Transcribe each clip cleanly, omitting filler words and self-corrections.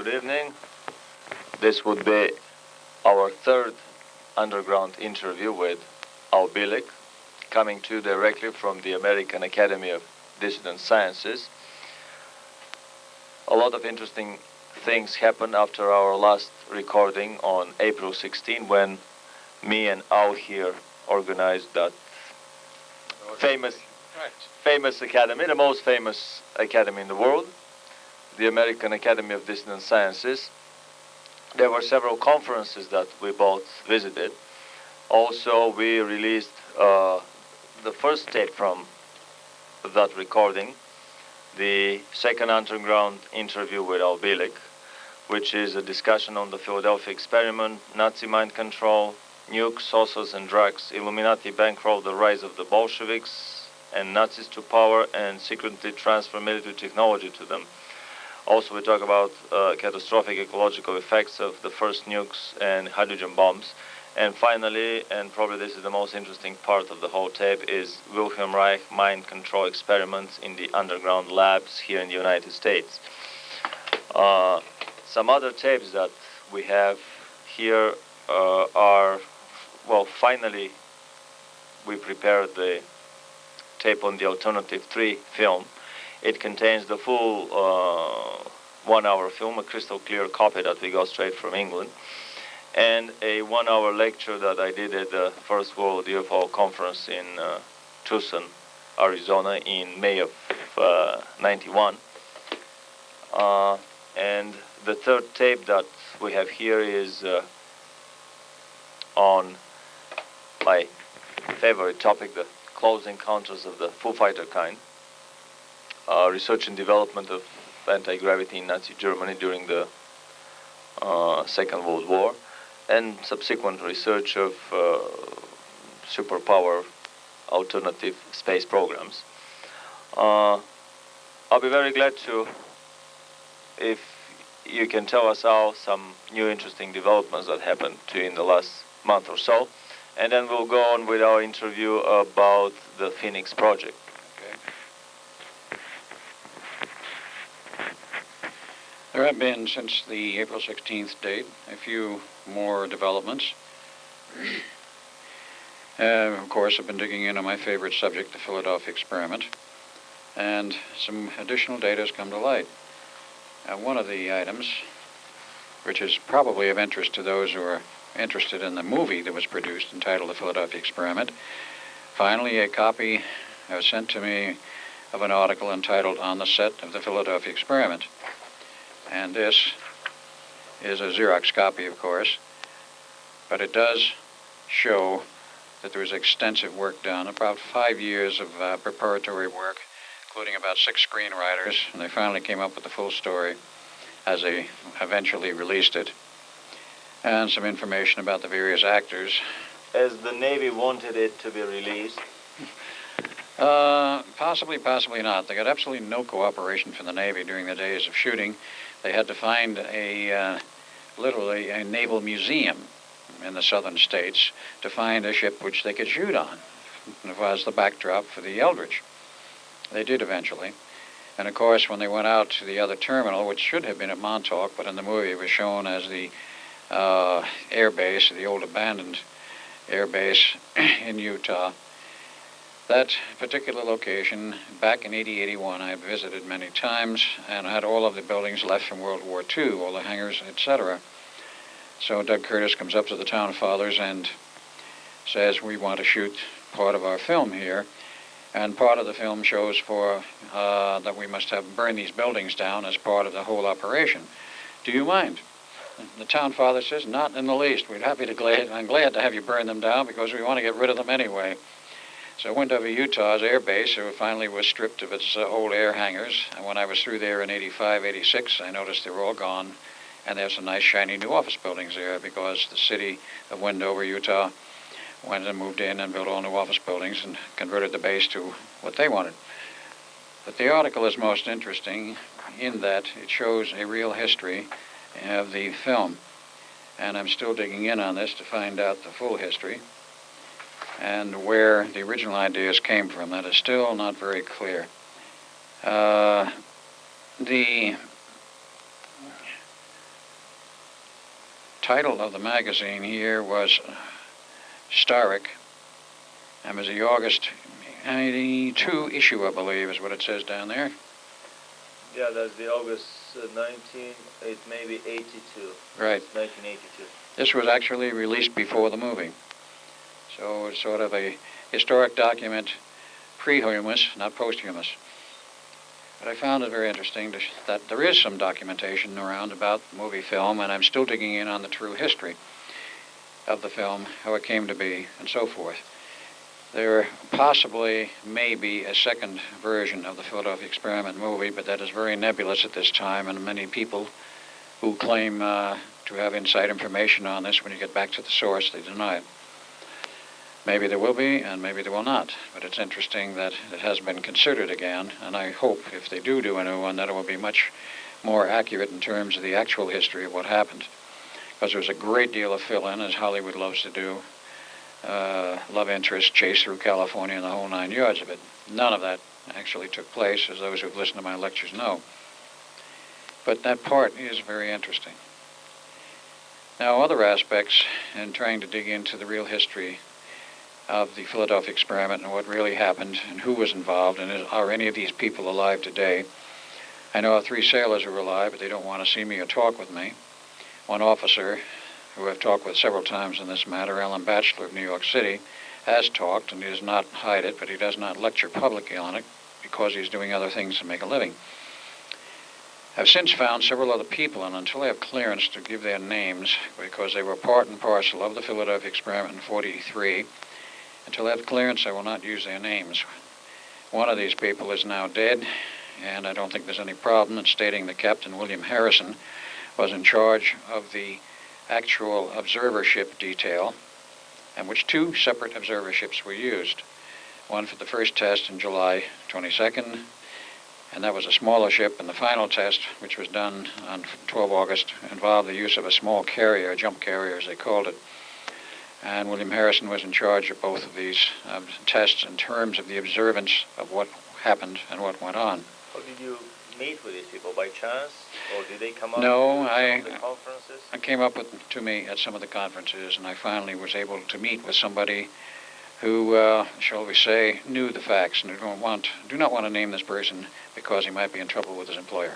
Good evening. This would be our third underground interview with Bielek, coming to you directly from the American Academy of Dissident Sciences. A lot of interesting things happened after our last recording on April 16, when me and Al here organized that famous academy, the most famous academy in the world, the American Academy of Dissident Sciences. There were several conferences that we both visited. Also, we released the first tape from that recording, the second underground interview with Bielek, which is a discussion on the Philadelphia experiment, Nazi mind control, nukes, saucers and drugs, Illuminati bankroll the rise of the Bolsheviks and Nazis to power and secretly transfer military technology to them. Also, we talk about catastrophic ecological effects of the first nukes and hydrogen bombs. And finally, and probably this is the most interesting part of the whole tape, is Wilhelm Reich mind control experiments in the underground labs here in the United States. Some other tapes that we have here are, well, finally we prepared the tape on the Alternative 3 film. It contains the full 1 hour film, a crystal clear copy that we got straight from England, and a 1 hour lecture that I did at the First World UFO Conference in Tucson, Arizona in May of 91. And the third tape that we have here is on my favorite topic, the close encounters of the Foo Fighter kind. Research and development of anti-gravity in Nazi Germany during the Second World War, and subsequent research of superpower alternative space programs. I'll be very glad to, if you can tell us all some new interesting developments that happened to you in the last month or so, and then we'll go on with our interview about the Phoenix Project. There have been, since the April 16th date, a few more developments. Of course, I've been digging in on my favorite subject, the Philadelphia experiment, and some additional data has come to light. One of the items, which is probably of interest to those who are interested in the movie that was produced entitled The Philadelphia Experiment, finally a copy was sent to me of an article entitled On the Set of the Philadelphia Experiment. And this is a Xerox copy, of course, but it does show that there was extensive work done, about 5 years of preparatory work, including about 6 screenwriters, and they finally came up with the full story as they eventually released it. And some information about the various actors. As the Navy wanted it to be released? Possibly not. They got absolutely no cooperation from the Navy during the days of shooting. They had to find literally a naval museum in the southern states to find a ship which they could shoot on. It was the backdrop for the Eldridge. They did eventually. And of course, when they went out to the other terminal, which should have been at Montauk, but in the movie it was shown as the air base, the old abandoned air base in Utah. That particular location, back in 80-81, I had visited many times, and I had all of the buildings left from World War II, all the hangars, etc. So Doug Curtis comes up to the town fathers and says, we want to shoot part of our film here. And part of the film shows for that we must have burned these buildings down as part of the whole operation. Do you mind? The town father says, not in the least. I'm glad to have you burn them down because we want to get rid of them anyway. So I went over Utah's air base. It finally was stripped of its old air hangars. And when I was through there in 85, 86, I noticed they were all gone. And there's some nice shiny new office buildings there because the city of Wendover, Utah, went and moved in and built all new office buildings and converted the base to what they wanted. But the article is most interesting in that it shows a real history of the film. And I'm still digging in on this to find out the full history and where the original ideas came from. That is still not very clear. title of the magazine here was Historic, and was the August 82 issue, I believe, is what it says down there. Yeah, that's the August 82. Right. 1982. This was actually released before the movie. So it's sort of a historic document, pre-humous, not posthumous. But I found it very interesting that there is some documentation around about the movie film, and I'm still digging in on the true history of the film, how it came to be, and so forth. There possibly may be a second version of the Philadelphia Experiment movie, but that is very nebulous at this time, and many people who claim to have inside information on this, when you get back to the source, they deny it. Maybe there will be, and maybe there will not, but it's interesting that it has been considered again, and I hope if they do a new one that it will be much more accurate in terms of the actual history of what happened, because there's a great deal of fill-in, as Hollywood loves to do, love interest, chase through California, and the whole 9 yards of it. None of that actually took place, as those who've listened to my lectures know. But that part is very interesting. Now, other aspects in trying to dig into the real history of the Philadelphia Experiment and what really happened and who was involved, and are any of these people alive today. I know of 3 sailors who are alive, but they don't want to see me or talk with me. One officer, who I've talked with several times in this matter, Alan Batchelor of New York City, has talked, and he does not hide it, but he does not lecture publicly on it because he's doing other things to make a living. I've since found several other people, and until I have clearance to give their names, because they were part and parcel of the Philadelphia Experiment in 1943, until I have clearance, I will not use their names. One of these people is now dead, and I don't think there's any problem in stating that Captain William Harrison was in charge of the actual observership detail, and which 2 separate observerships were used. One for the first test in July 22nd, and that was a smaller ship, and the final test, which was done on 12 August, involved the use of a small carrier, a jump carrier as they called it. And William Harrison was in charge of both of these tests in terms of the observance of what happened and what went on. How did you meet with these people, by chance? Or did they come up No, to some of the conferences? I came up to me at some of the conferences, and I finally was able to meet with somebody who, shall we say, knew the facts, and do not want to name this person because he might be in trouble with his employer.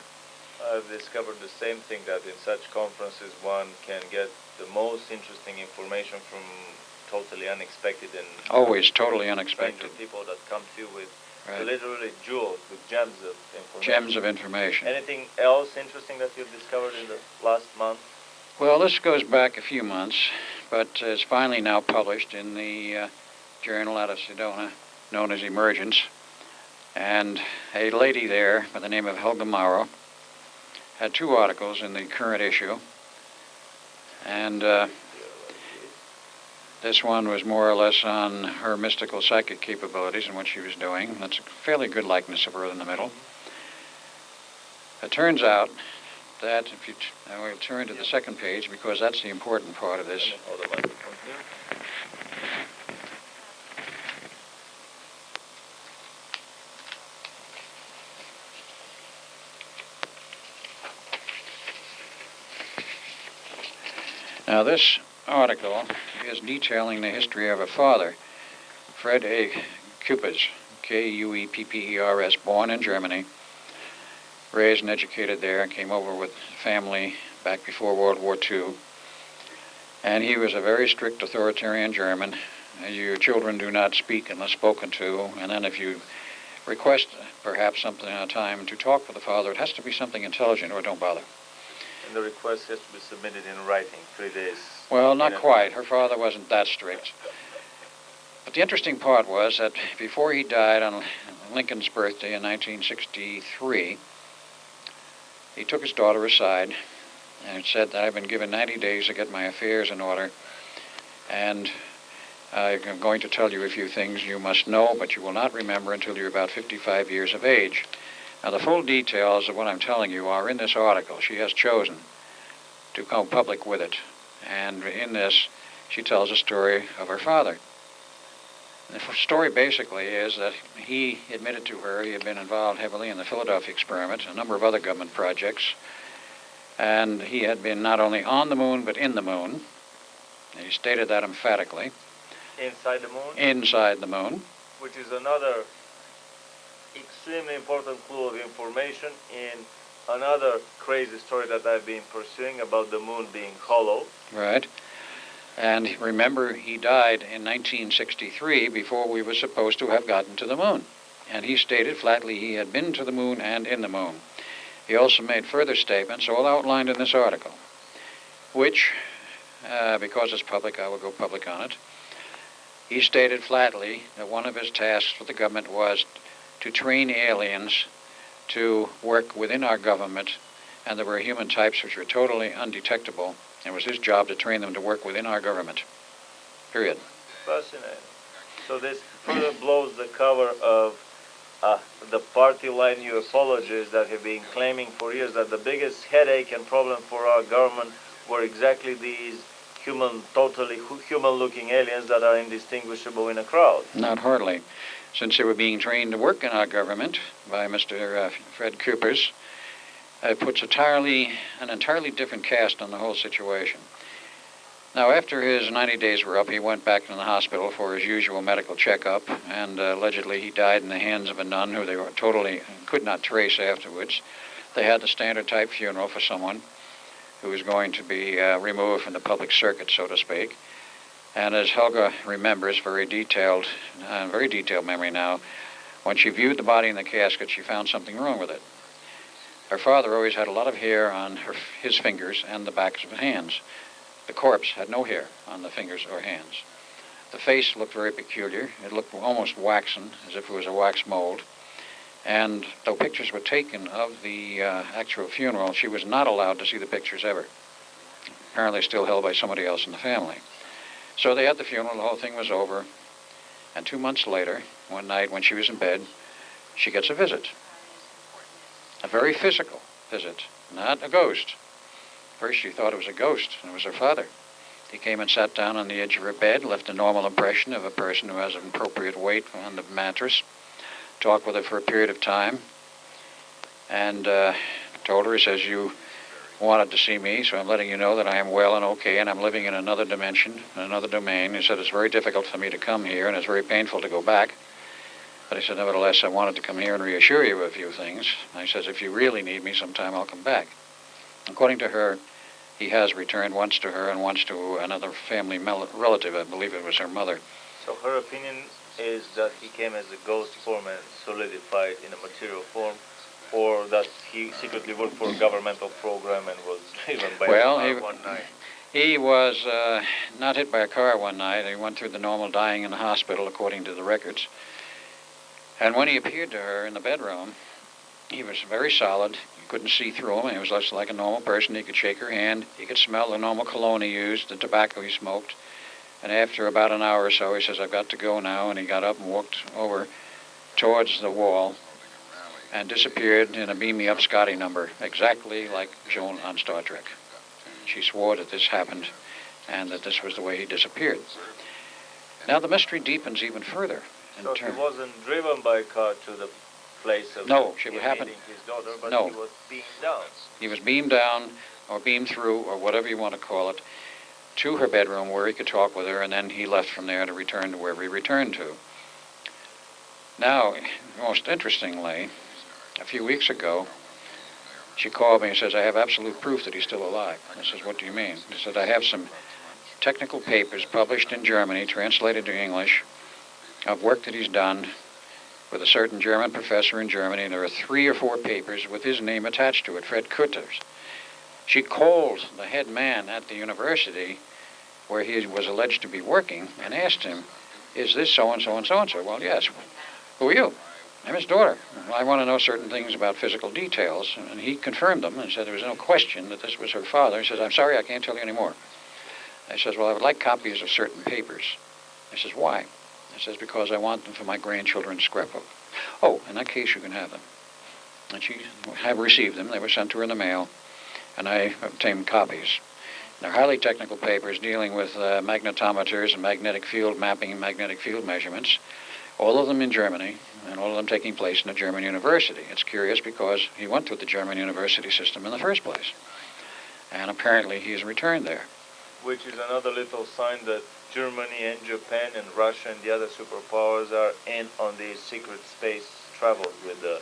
I've discovered the same thing, that in such conferences one can get the most interesting information from totally unexpected and always totally unexpected people that come to you with right. literally jewels, with gems of information. Gems of information. Anything else interesting that you've discovered in the last month? Well, this goes back a few months, but is finally now published in the journal out of Sedona, known as Emergence. And a lady there by the name of Helga Mauro had 2 articles in the current issue. And this one was more or less on her mystical psychic capabilities and what she was doing. That's a fairly good likeness of her in the middle. It turns out that if you I will turn to the second page because that's the important part of this. Now, this article is detailing the history of a father, Fred A. Kuppers, Kueppers, born in Germany, raised and educated there, and came over with family back before World War II. And he was a very strict authoritarian German. Your children do not speak unless spoken to, and then if you request perhaps something at a time to talk with the father, it has to be something intelligent or don't bother. And the request has to be submitted in writing, 3 days. Well, not quite. Her father wasn't that strict. But the interesting part was that before he died on Lincoln's birthday in 1963, he took his daughter aside and said that I've been given 90 days to get my affairs in order, and I'm going to tell you a few things you must know, but you will not remember until you're about 55 years of age. Now, the full details of what I'm telling you are in this article. She has chosen to go public with it. And in this, she tells a story of her father. The story basically is that he admitted to her he had been involved heavily in the Philadelphia Experiment, a number of other government projects, And he had been not only on the moon, but in the moon. He stated that emphatically. Inside the moon? Inside the moon. Which is another extremely important clue of information in another crazy story that I've been pursuing about the moon being hollow. Right. And remember, he died in 1963 before we were supposed to have gotten to the moon. And he stated flatly he had been to the moon and in the moon. He also made further statements, all outlined in this article, which, because it's public, I will go public on it. He stated flatly that one of his tasks with the government was to train aliens to work within our government, and there were human types which were totally undetectable. It was his job to train them to work within our government. Period. Fascinating. So this further blows the cover of the party line ufologists that have been claiming for years that the biggest headache and problem for our government were exactly these totally human-looking aliens that are indistinguishable in a crowd. Not hardly. Since they were being trained to work in our government by Mr. Fred Coopers, it puts an entirely different cast on the whole situation. Now, after his 90 days were up, he went back to the hospital for his usual medical checkup, and allegedly he died in the hands of a nun who they were totally could not trace afterwards. They had the standard type funeral for someone who was going to be removed from the public circuit, so to speak. And as Helga remembers, very detailed memory now, when she viewed the body in the casket, she found something wrong with it. Her father always had a lot of hair on his fingers and the backs of his hands. The corpse had no hair on the fingers or hands. The face looked very peculiar. It looked almost waxen, as if it was a wax mold. And though pictures were taken of the actual funeral, she was not allowed to see the pictures ever. Apparently still held by somebody else in the family. So they had the funeral, the whole thing was over. And 2 months later, one night when she was in bed, she gets a visit. A very physical visit, not a ghost. First she thought it was a ghost, and it was her father. He came and sat down on the edge of her bed, left a normal impression of a person who has an appropriate weight on the mattress, talked with her for a period of time, and told her, he says, you wanted to see me, so I'm letting you know that I am well and okay, and I'm living in another dimension, another domain. He said, it's very difficult for me to come here, and it's very painful to go back. But he said, nevertheless, I wanted to come here and reassure you of a few things. And he says, if you really need me sometime, I'll come back. According to her, he has returned once to her and once to another family relative. I believe it was her mother. So her opinion is that he came as a ghost form and solidified in a material form, or that he secretly worked for a governmental program and was driven by a car one night. He was not hit by a car one night. He went through the normal dying in the hospital, according to the records. And when he appeared to her in the bedroom, he was very solid. You couldn't see through him. He was just like a normal person. He could shake her hand. He could smell the normal cologne he used, the tobacco he smoked. And after about an hour or so, he says, I've got to go now. And he got up and walked over towards the wall and disappeared in a Beam Me Up Scotty number, exactly like Joan on Star Trek. She swore that this happened and that this was the way he disappeared. Now the mystery deepens even further. So he wasn't driven by a car to the place of meeting his daughter, but no. He was beamed down. He was beamed down or beamed through or whatever you want to call it to her bedroom where he could talk with her, and then he left from there to return to wherever he returned to. Now, most interestingly, a few weeks ago, she called me and says, I have absolute proof that he's still alive. I says, what do you mean? She said, I have some technical papers published in Germany, translated to English, of work that he's done with a certain German professor in Germany. There are 3 or 4 papers with his name attached to it, Fred Kutters. She called the head man at the university where he was alleged to be working and asked him, is this so-and-so and so-and-so? Well, yes. Who are you? I'm his daughter. Well, I want to know certain things about physical details. And he confirmed them and said there was no question that this was her father. He says, I'm sorry, I can't tell you anymore. I says, well, I would like copies of certain papers. I says, why? I says, because I want them for my grandchildren's scrapbook. Oh, in that case, you can have them. And she have received them. They were sent to her in the mail, and I obtained copies. They're highly technical papers dealing with magnetometers and magnetic field mapping and magnetic field measurements, all of them in Germany, and all of them taking place in a German university. It's curious because he went through the German university system in the first place. and apparently he's returned there. Which is another little sign that Germany and Japan and Russia and the other superpowers are in on these secret space travels with the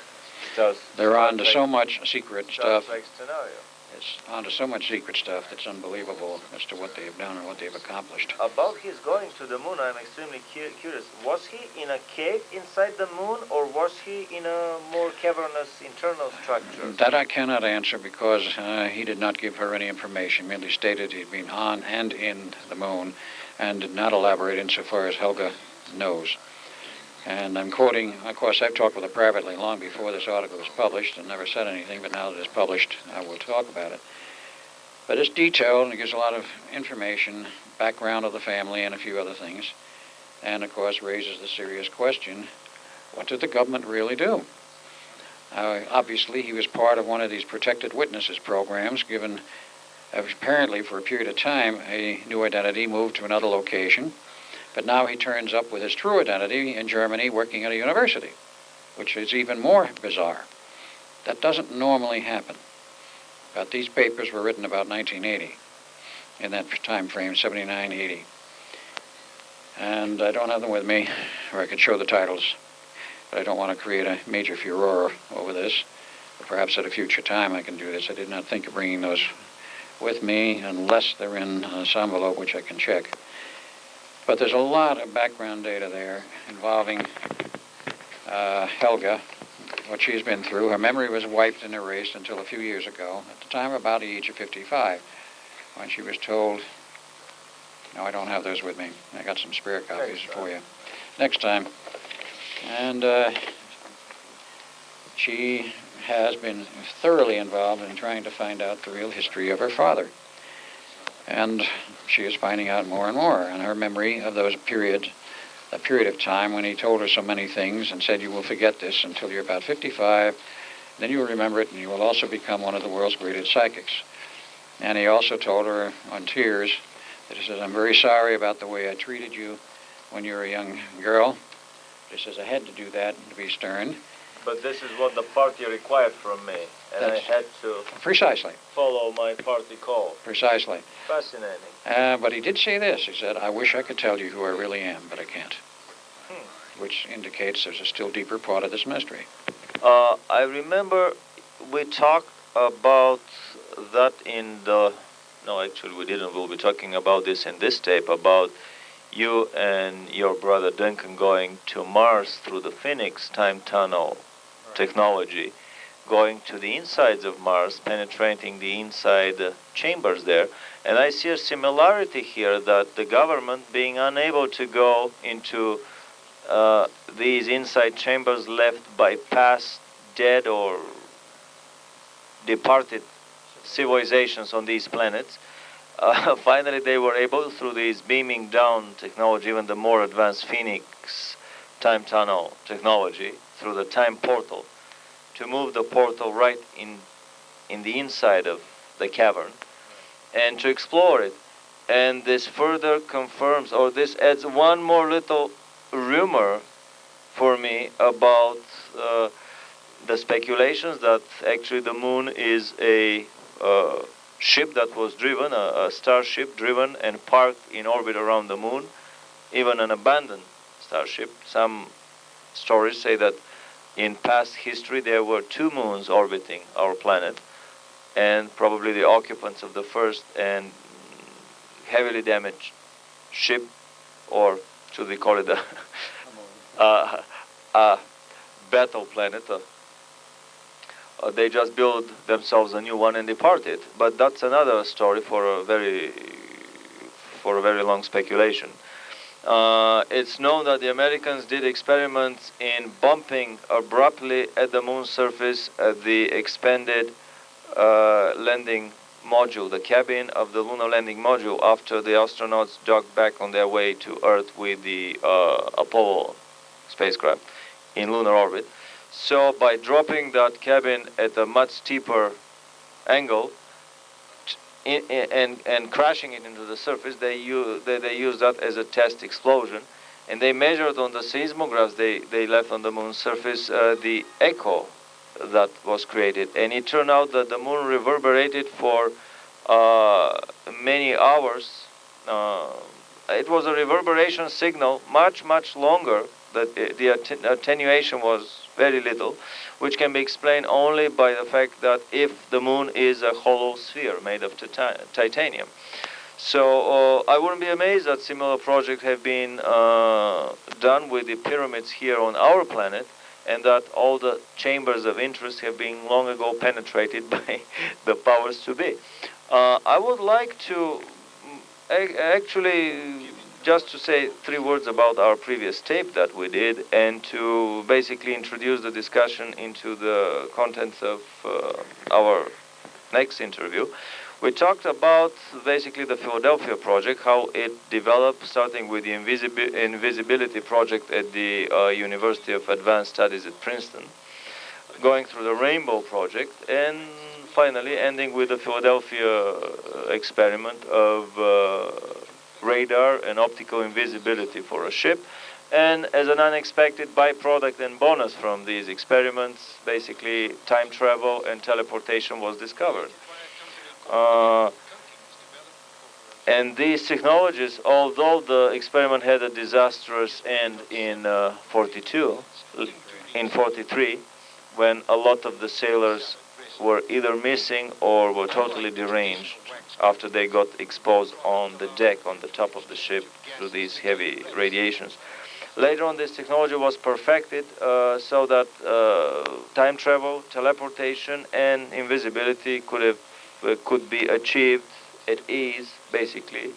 stars. They're on to so much secret stuff. Scenario. It's on to so much secret stuff that's unbelievable as to what they've done and what they've accomplished. About his going to the moon, I'm extremely curious. Was he in a cave inside the moon, or was he in a more cavernous internal structure? That I cannot answer because he did not give her any information, merely stated he'd been on and in the moon, and did not elaborate insofar as Helga knows. And I'm quoting, of course, I've talked with her privately long before this article was published and never said anything, but now that it's published, I will talk about it. But it's detailed and it gives a lot of information, background of the family, and a few other things. And, of course, raises the serious question, what did the government really do? Obviously, he was part of one of these protected witnesses programs, given apparently for a period of time a new identity, moved to another location. But now he turns up with his true identity in Germany working at a university, which is even more bizarre. That doesn't normally happen. But these papers were written about 1980, in that time frame, 79, 80. And I don't have them with me, or I could show the titles, but I don't want to create a major furor over this. But perhaps at a future time I can do this. I did not think of bringing those with me unless they're in some envelope, which I can check. But there's a lot of background data there involving Helga, what she's been through. Her memory was wiped and erased until a few years ago, at the time about the age of 55, when she was told, no, I don't have those with me. I got some spare copies for you. Next time. And she has been thoroughly involved in trying to find out the real history of her father. And she is finding out more and more. And her memory of those periods, that period of time when he told her so many things and said, you will forget this until you're about 55, then you will remember it and you will also become one of the world's greatest psychics. And he also told her on tears that he says, I'm very sorry about the way I treated you when you were a young girl. He says, I had to do that to be stern. But this is what the party required from me, and I had to precisely follow my party call. Precisely. Fascinating. But he did say this. He said, I wish I could tell you who I really am, but I can't. Which indicates there's a still deeper part of this mystery. I remember we talked about that in the... No, actually we didn't. We'll be talking about this in this tape, about you and your brother Duncan going to Mars through the Phoenix time tunnel technology, going to the insides of Mars, penetrating the inside chambers there. And I see a similarity here that the government being unable to go into these inside chambers left by past dead or departed civilizations on these planets, finally they were able, through these beaming down technology, even the more advanced Phoenix time tunnel technology, through the time portal, to move the portal right in the inside of the cavern and to explore it. And this further confirms, or this adds one more little rumor for me about the speculations that actually the moon is a ship that was driven, a starship driven and parked in orbit around the moon, even an abandoned starship. Some stories say that in past history there were two moons orbiting our planet, and probably the occupants of the first and heavily damaged ship, or should we call it a battle planet, they just built themselves a new one and departed. But that's another story for a very long speculation. It's known that the Americans did experiments in bumping abruptly at the moon's surface at the expanded landing module, the cabin of the lunar landing module, after the astronauts docked back on their way to Earth with the Apollo spacecraft in lunar orbit. So by dropping that cabin at a much steeper angle and crashing it into the surface, they used that as a test explosion. And they measured on the seismographs they left on the moon's surface the echo that was created. And it turned out that the moon reverberated for many hours. It was a reverberation signal much longer. That the attenuation was very little, which can be explained only by the fact that if the moon is a hollow sphere made of titanium. So I wouldn't be amazed that similar projects have been done with the pyramids here on our planet, and that all the chambers of interest have been long ago penetrated by the powers to be. I would like to actually just to say 3 words about our previous tape that we did, and to basically introduce the discussion into the contents of our next interview. We talked about basically the Philadelphia project, how it developed, starting with the invisibility project at the University of Advanced Studies at Princeton, going through the Rainbow project, and finally ending with the Philadelphia experiment of radar and optical invisibility for a ship. And as an unexpected byproduct and bonus from these experiments, basically time travel and teleportation was discovered. And these technologies, although the experiment had a disastrous end in 43, when a lot of the sailors were either missing or were totally deranged after they got exposed on the deck, on the top of the ship, through these heavy radiations. Later on, this technology was perfected so that time travel, teleportation, and invisibility could be achieved at ease, basically,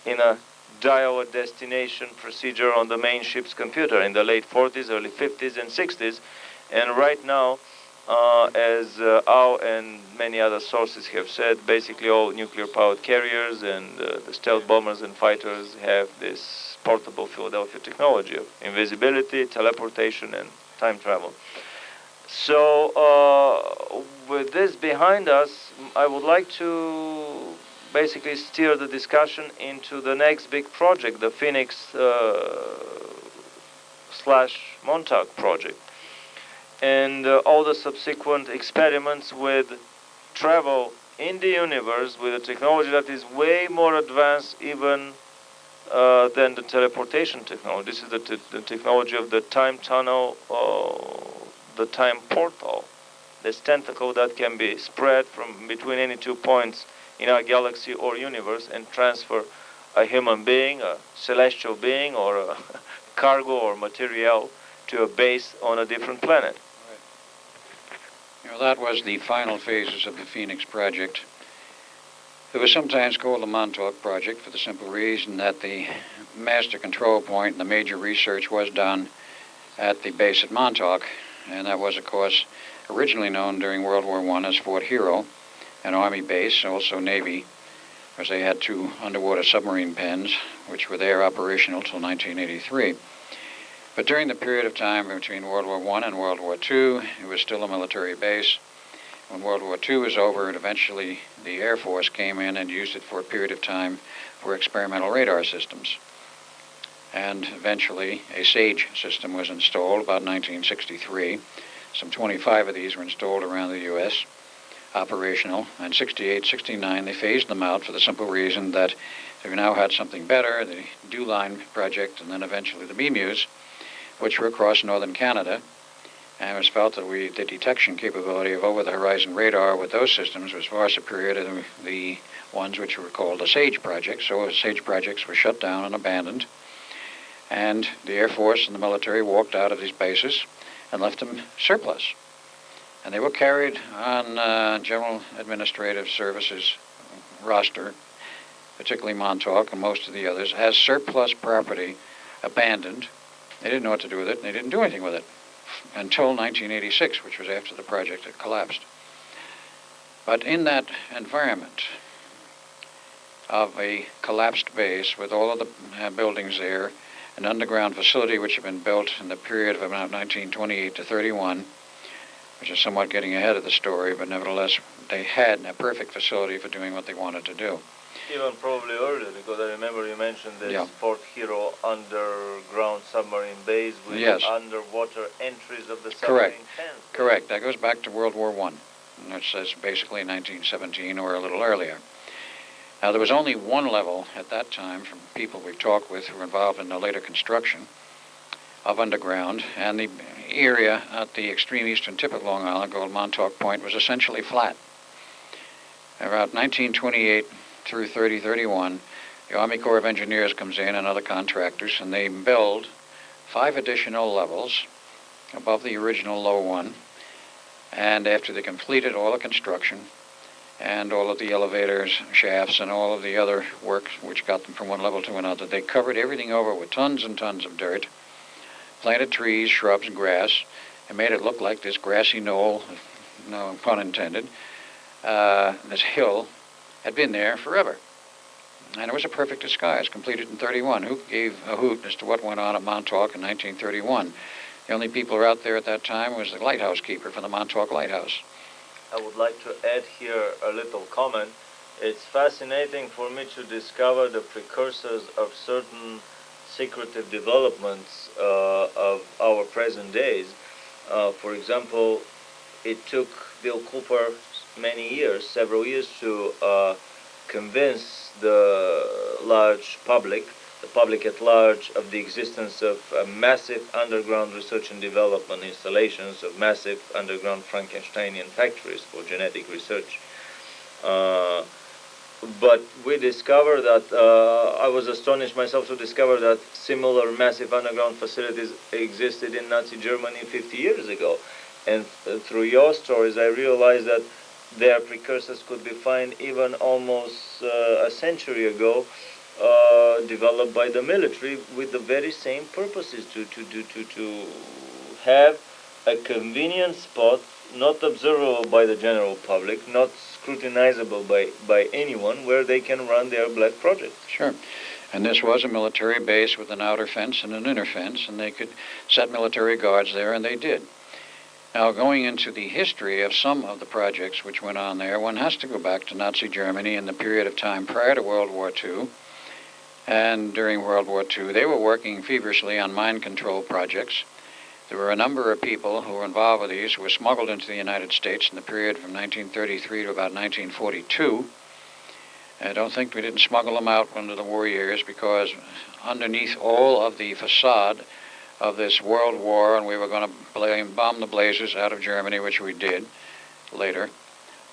in a dial a destination procedure on the main ship's computer in the late 40s, early 50s, and 60s. And right now, as Ao and many other sources have said, basically all nuclear-powered carriers and the stealth bombers and fighters have this portable Philadelphia technology of invisibility, teleportation, and time travel. So with this behind us, I would like to basically steer the discussion into the next big project, the Phoenix / Montauk project, and all the subsequent experiments with travel in the universe with a technology that is way more advanced even than the teleportation technology. This is the technology of the time tunnel, the time portal, this tentacle that can be spread from between any 2 points in our galaxy or universe and transfer a human being, a celestial being, or a cargo or material to a base on a different planet. That was the final phases of the Phoenix project. It was sometimes called the Montauk project for the simple reason that the master control point and the major research was done at the base at Montauk, and that was, of course, originally known during World War I as Fort Hero, an Army base, also Navy, because they had 2 underwater submarine pens, which were there operational till 1983. But during the period of time between World War I and World War II, it was still a military base. When World War II was over, and eventually the Air Force came in and used it for a period of time for experimental radar systems. And eventually a SAGE system was installed about 1963. Some 25 of these were installed around the U.S., operational. And 68, 69, they phased them out for the simple reason that they now had something better, the DuLine project, and then eventually the BMUs, which were across northern Canada, and it was felt that the detection capability of over-the-horizon radar with those systems was far superior to the ones which were called the SAGE projects. So the SAGE projects were shut down and abandoned, and the Air Force and the military walked out of these bases and left them surplus. And they were carried on General Administrative Services roster, particularly Montauk and most of the others, as surplus property, abandoned. They didn't know what to do with it, and they didn't do anything with it until 1986, which was after the project had collapsed. But in that environment of a collapsed base with all of the buildings there, an underground facility which had been built in the period of about 1928 to 31, which is somewhat getting ahead of the story, but nevertheless they had a perfect facility for doing what they wanted to do. Even probably earlier, because I remember you mentioned this Fort Hero underground submarine base with the underwater entries of the submarine pens. Correct. That goes back to World War I. which says basically 1917 or a little earlier. Now, there was only one level at that time from people we've talked with who were involved in the later construction of underground, and the area at the extreme eastern tip of Long Island, called Montauk Point, was essentially flat. Around 1928 through 30-31, the Army Corps of Engineers comes in and other contractors, and they build 5 additional levels above the original low one. And after they completed all the construction and all of the elevators, shafts, and all of the other work which got them from one level to another, they covered everything over with tons and tons of dirt, planted trees, shrubs, and grass, and made it look like this grassy knoll, no pun intended, this hill had been there forever. And it was a perfect disguise, completed in 31. Who gave a hoot as to what went on at Montauk in 1931? The only people who were out there at that time was the lighthouse keeper for the Montauk Lighthouse. I would like to add here a little comment. It's fascinating for me to discover the precursors of certain secretive developments of our present days. For example, it took Bill Cooper several years to convince the public at large, of the existence of massive underground research and development installations, of massive underground Frankensteinian factories for genetic research. But we discovered that, I was astonished myself to discover that similar massive underground facilities existed in Nazi Germany 50 years ago. And through your stories, I realized that their precursors could be found even almost a century ago, developed by the military with the very same purposes, to have a convenient spot, not observable by the general public, not scrutinizable by anyone, where they can run their black project. Sure. And this was a military base with an outer fence and an inner fence, and they could set military guards there, and they did. Now, going into the history of some of the projects which went on there, one has to go back to Nazi Germany in the period of time prior to World War II. And during World War II, they were working feverishly on mind control projects. There were a number of people who were involved with these who were smuggled into the United States in the period from 1933 to about 1942. I don't think we didn't smuggle them out under the war years, because underneath all of the facade of this world war, and we were going to bomb the blazes out of Germany, which we did later,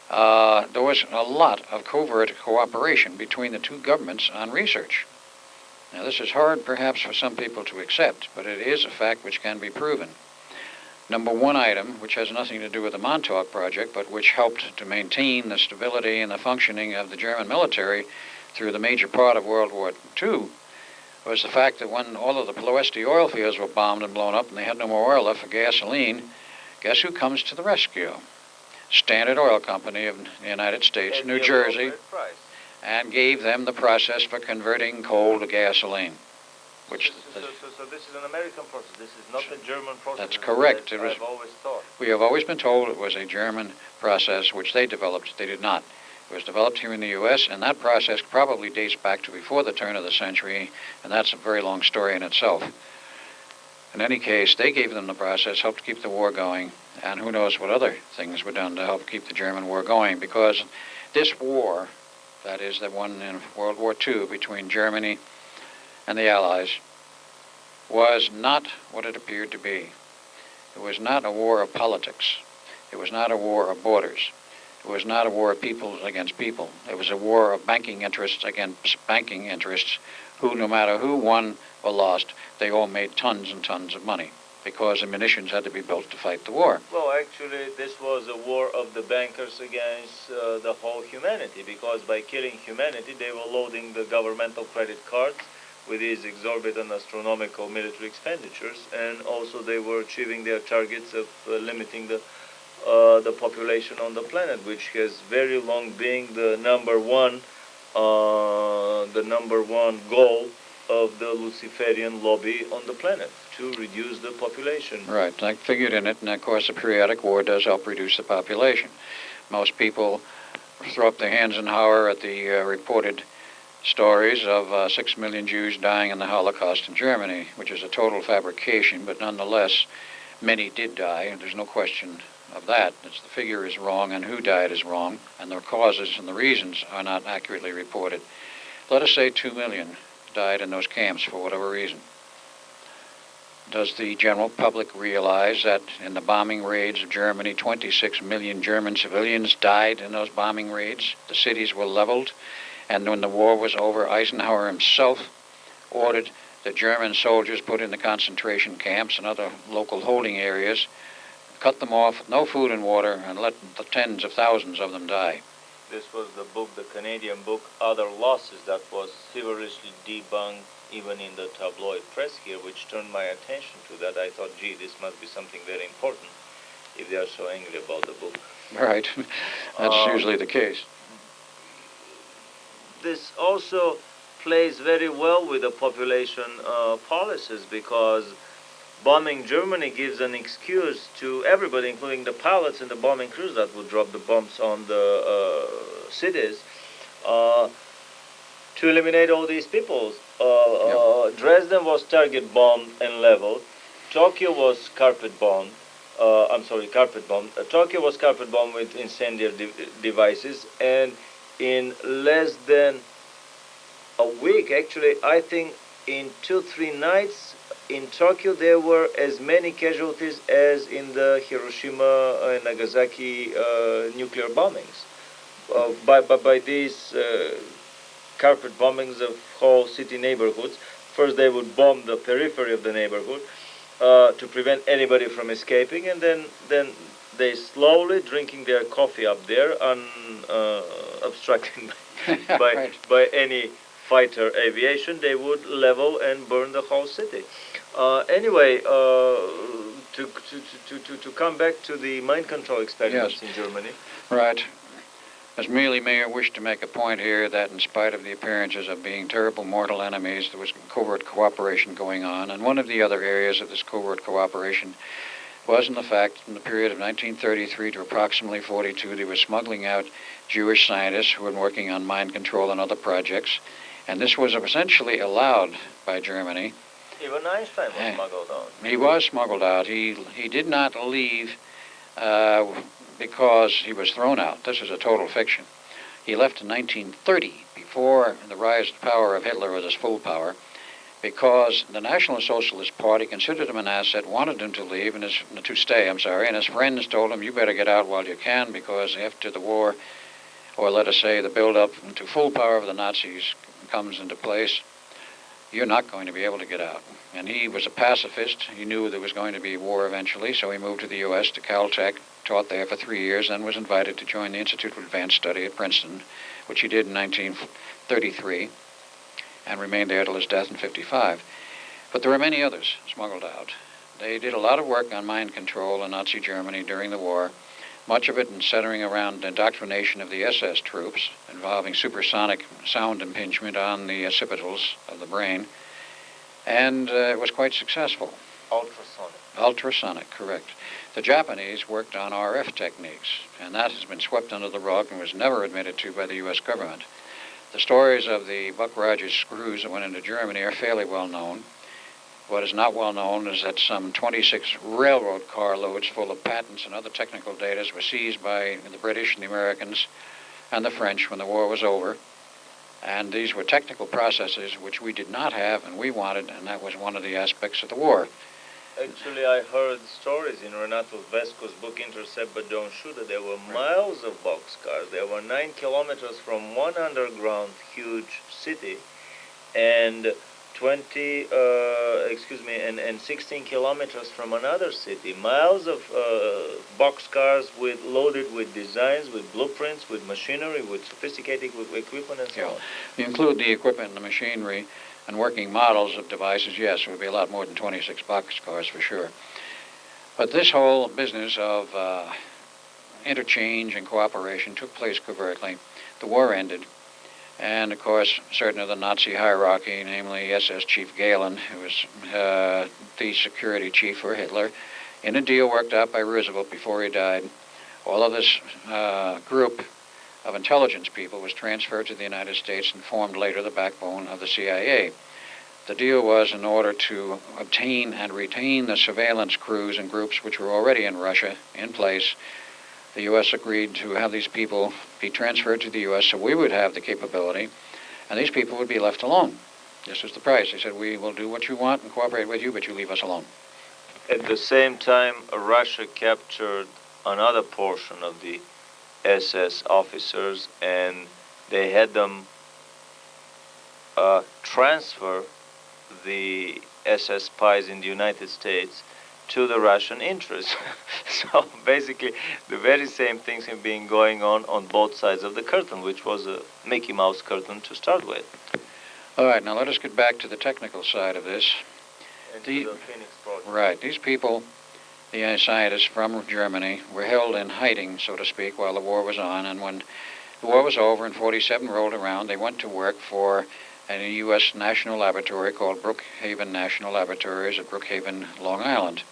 there was a lot of covert cooperation between the two governments on research. Now, this is hard perhaps for some people to accept, but it is a fact which can be proven. Number one item, which has nothing to do with the Montauk project, but which helped to maintain the stability and the functioning of the German military through the major part of World War II, was the fact that when all of the Ploesti oil fields were bombed and blown up and they had no more oil left for gasoline, guess who comes to the rescue? Standard Oil Company of the United States, New Jersey, and gave them the process for converting coal to gasoline. So this is an American process. This is not a German process. That's correct. I've always thought. We have always been told it was a German process, which they developed. They did not. It was developed here in the U.S., and that process probably dates back to before the turn of the century, and that's a very long story in itself. In any case, they gave them the process, helped keep the war going, and who knows what other things were done to help keep the German war going, because this war, that is the one in World War II between Germany and the Allies, was not what it appeared to be. It was not a war of politics. It was not a war of borders. It was not a war of people against people. It was a war of banking interests against banking interests, who, no matter who won or lost, they all made tons and tons of money, because the munitions had to be built to fight the war. Well, actually, this was a war of the bankers against the whole humanity, because by killing humanity, they were loading the governmental credit cards with these exorbitant astronomical military expenditures, and also they were achieving their targets of limiting the population on the planet, which has very long been the number one goal of the Luciferian lobby on the planet, to reduce the population. Right, I figured in it, and of course a periodic war does help reduce the population. Most people throw up their hands in horror at the reported stories of 6 million Jews dying in the Holocaust in Germany, which is a total fabrication, but nonetheless, many did die, and there's no question of that. The figure is wrong and who died is wrong, and the causes and the reasons are not accurately reported. Let us say 2 million died in those camps for whatever reason. Does the general public realize that in the bombing raids of Germany, 26 million German civilians died in those bombing raids? The cities were leveled, and when the war was over, Eisenhower himself ordered the German soldiers put in the concentration camps and other local holding areas, cut them off, no food and water, and let the tens of thousands of them die. This was the book, the Canadian book, Other Losses, that was severely debunked even in the tabloid press here, which turned my attention to that. I thought, gee, this must be something very important if they are so angry about the book. Right. That's usually the case. This also plays very well with the population policies, because bombing Germany gives an excuse to everybody, including the pilots and the bombing crews that would drop the bombs on the cities, to eliminate all these people. Dresden was target bombed and leveled. Tokyo was carpet bombed. Carpet bombed. Tokyo was carpet bombed with incendiary devices, and in less than a week, actually, I think in 2-3 nights, in Tokyo there were as many casualties as in the Hiroshima and Nagasaki nuclear bombings. By these carpet bombings of whole city neighborhoods. First they would bomb the periphery of the neighborhood to prevent anybody from escaping, and then they slowly, drinking their coffee up there, unobstructed by any fighter aviation, they would level and burn the whole city. Anyway, to come back to the mind control experiments in Germany. Right. As Mealy Mayer wished to make a point here that in spite of the appearances of being terrible mortal enemies, there was covert cooperation going on, and one of the other areas of this covert cooperation was in the fact in the period of 1933 to approximately 42, they were smuggling out Jewish scientists who were working on mind control and other projects, and this was essentially allowed by Germany. Even Einstein was smuggled out. He was smuggled out. He did not leave because he was thrown out. This is a total fiction. He left in 1930, before the rise to power of Hitler with his full power, because the National Socialist Party considered him an asset, wanted him to leave, and his friends told him, you better get out while you can, because after the war, or let us say the build-up into full power of the Nazis comes into place, you're not going to be able to get out. And he was a pacifist. He knew there was going to be war eventually, so he moved to the U.S., to Caltech, taught there for 3 years, then was invited to join the Institute of Advanced Study at Princeton, which he did in 1933, and remained there till his death in 1955. But there were many others smuggled out. They did a lot of work on mind control in Nazi Germany during the war, much of it centering around indoctrination of the SS troops, involving supersonic sound impingement on the occipitals of the brain, and it was quite successful. Ultrasonic. Ultrasonic, correct. The Japanese worked on RF techniques, and that has been swept under the rug and was never admitted to by the U.S. government. The stories of the Buck Rogers screws that went into Germany are fairly well known. What is not well known is that some 26 railroad car loads full of patents and other technical data were seized by the British and the Americans and the French when the war was over. And these were technical processes which we did not have and we wanted, and that was one of the aspects of the war. Actually, I heard stories in Renato Vesco's book Intercept But Don't Shoot that there were miles of boxcars. There were 9 kilometers from one underground huge city, and 16 kilometers from another city. Miles of boxcars loaded with designs, with blueprints, with machinery, with sophisticated equipment, and so on. You include the equipment and the machinery and working models of devices, yes, it would be a lot more than 26 boxcars for sure. But this whole business of interchange and cooperation took place covertly. The war ended. And, of course, certain of the Nazi hierarchy, namely SS Chief Gehlen, who was the security chief for Hitler, in a deal worked out by Roosevelt before he died, all of this group of intelligence people was transferred to the United States and formed later the backbone of the CIA. The deal was in order to obtain and retain the surveillance crews and groups which were already in Russia in place. The U.S. agreed to have these people be transferred to the U.S. so we would have the capability, and these people would be left alone. This was the price. They said, we will do what you want and cooperate with you, but you leave us alone. At the same time, Russia captured another portion of the SS officers, and they had them transfer the SS spies in the United States to the Russian interests. So basically, the very same things have been going on both sides of the curtain, which was a Mickey Mouse curtain to start with. All right, now let us get back to the technical side of this. And to the Phoenix project. Right, these people, the scientists from Germany, were held in hiding, so to speak, while the war was on, and when the war was over and 47 rolled around, they went to work for a U.S. national laboratory called Brookhaven National Laboratories at Brookhaven, Long Island.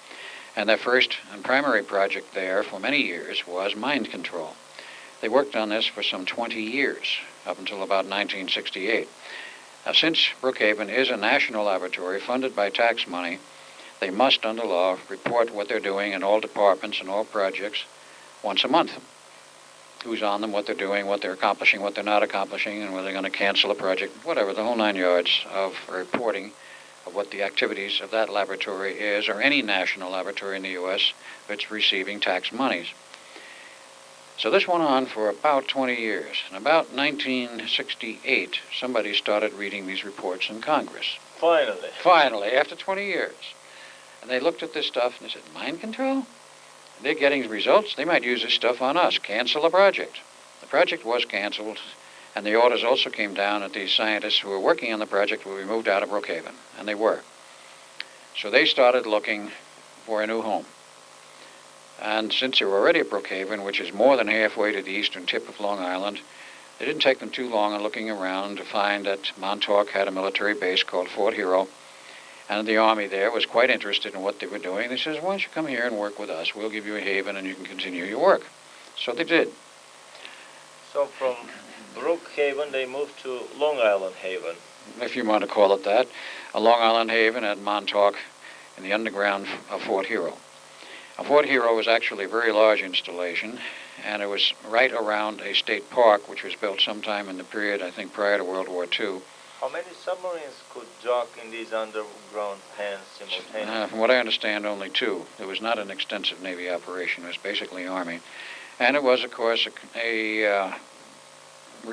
And their first and primary project there for many years was mind control. They worked on this for some 20 years, up until about 1968. Now, since Brookhaven is a national laboratory funded by tax money, they must, under law, report what they're doing in all departments and all projects once a month. Who's on them, what they're doing, what they're accomplishing, what they're not accomplishing, and whether they're going to cancel a project, whatever, the whole 9 yards of reporting of what the activities of that laboratory is, or any national laboratory in the U.S. that's receiving tax monies. So this went on for about 20 years. In about 1968, somebody started reading these reports in Congress. Finally, after 20 years. And they looked at this stuff and they said, mind control? They're getting results. They might use this stuff on us. Cancel the project. The project was canceled, and the orders also came down that these scientists who were working on the project would be moved out of Brookhaven, and they were. So they started looking for a new home. And since they were already at Brookhaven, which is more than halfway to the eastern tip of Long Island, it didn't take them too long in looking around to find that Montauk had a military base called Fort Hero, and the Army there was quite interested in what they were doing. They said, why don't you come here and work with us? We'll give you a haven and you can continue your work. So they did. So from Brookhaven, they moved to Long Island Haven. If you want to call it that. A Long Island Haven at Montauk in the underground of Fort Hero. Fort Hero was actually a very large installation, and it was right around a state park, which was built sometime in the period, I think, prior to World War II. How many submarines could dock in these underground pens simultaneously? From what I understand, only 2. It was not an extensive Navy operation. It was basically Army. And it was, of course, a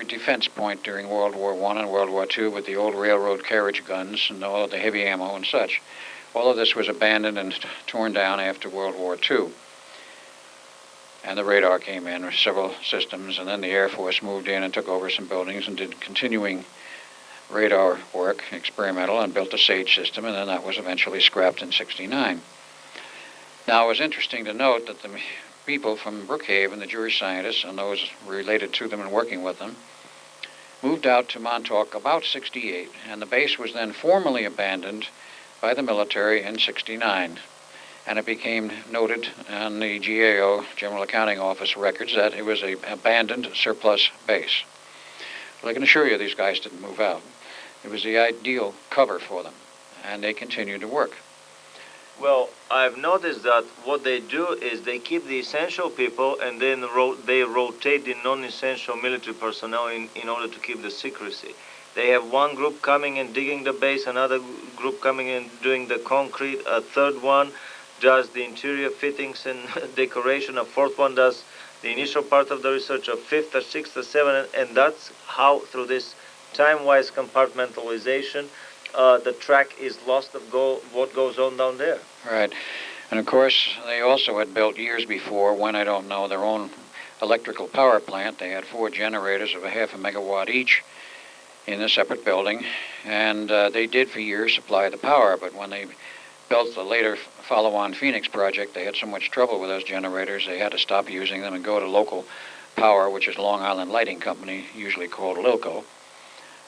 defense point during World War I and World War II with the old railroad carriage guns and all of the heavy ammo and such. All of this was abandoned and torn down after World War II. And the radar came in with several systems, and then the Air Force moved in and took over some buildings and did continuing radar work, experimental, and built the SAGE system, and then that was eventually scrapped in '69. Now, it was interesting to note that the people from Brookhaven, the Jewish scientists, and those related to them and working with them, moved out to Montauk about '68, and the base was then formally abandoned by the military in '69. And it became noted on the GAO, General Accounting Office records, that it was an abandoned surplus base. Well, I can assure you these guys didn't move out. It was the ideal cover for them, and they continued to work. Well, I've noticed that what they do is they keep the essential people, and then they rotate the non-essential military personnel in order to keep the secrecy. They have one group coming and digging the base, another group coming and doing the concrete, a third one does the interior fittings and decoration, a fourth one does the initial part of the research, a fifth, a sixth, a seventh, and that's how, through this time-wise compartmentalization, the track is lost of what goes on down there. Right. And of course, they also had built years before, when I don't know, their own electrical power plant. They had 4 generators of a half a megawatt each in a separate building, and they did for years supply the power, but when they built the later follow-on Phoenix project, they had so much trouble with those generators, they had to stop using them and go to local power, which is Long Island Lighting Company, usually called Lilco,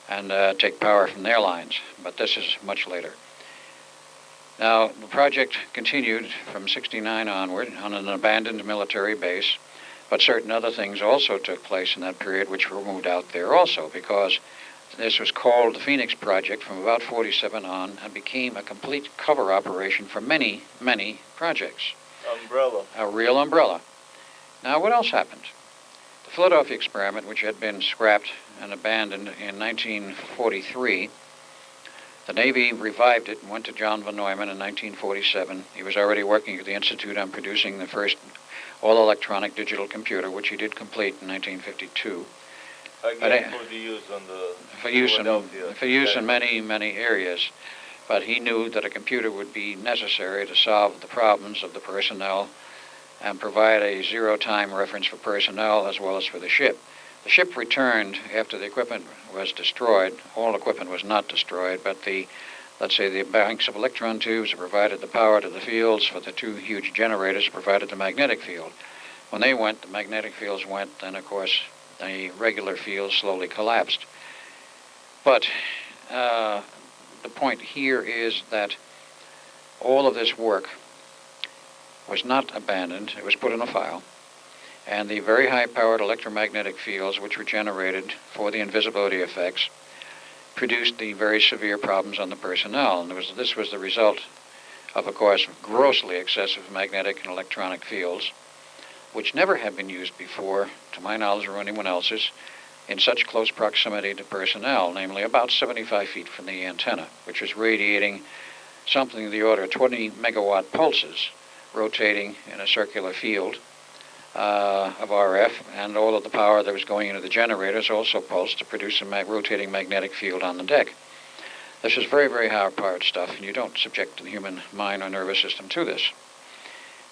and take power from their lines. But this is much later. Now, the project continued from '69 onward on an abandoned military base, but certain other things also took place in that period which were moved out there also, because This was called the Phoenix Project from about 47 on and became a complete cover operation for many, many projects. Umbrella. A real umbrella. Now, what else happened? The Philadelphia experiment, which had been scrapped and abandoned in 1943, the Navy revived it and went to John von Neumann in 1947. He was already working at the Institute on producing the first all-electronic digital computer, which he did complete in 1952. Again, for the use on the for use in many, many areas. But he knew that a computer would be necessary to solve the problems of the personnel and provide a zero-time reference for personnel as well as for the ship. The ship returned after the equipment was destroyed. All equipment was not destroyed, but let's say the banks of electron tubes that provided the power to the fields for the two huge generators provided the magnetic field. When they went, the magnetic fields went, then of course the regular field slowly collapsed. But the point here is that all of this work was not abandoned. It was put in a file. And the very high-powered electromagnetic fields which were generated for the invisibility effects produced the very severe problems on the personnel. And this was the result of course, grossly excessive magnetic and electronic fields, which never had been used before, to my knowledge or anyone else's, in such close proximity to personnel, namely about 75 feet from the antenna, which was radiating something of the order of 20 megawatt pulses rotating in a circular field of RF, and all of the power that was going into the generators also pulsed to produce a rotating magnetic field on the deck. This is very, very high-powered stuff, and you don't subject the human mind or nervous system to this.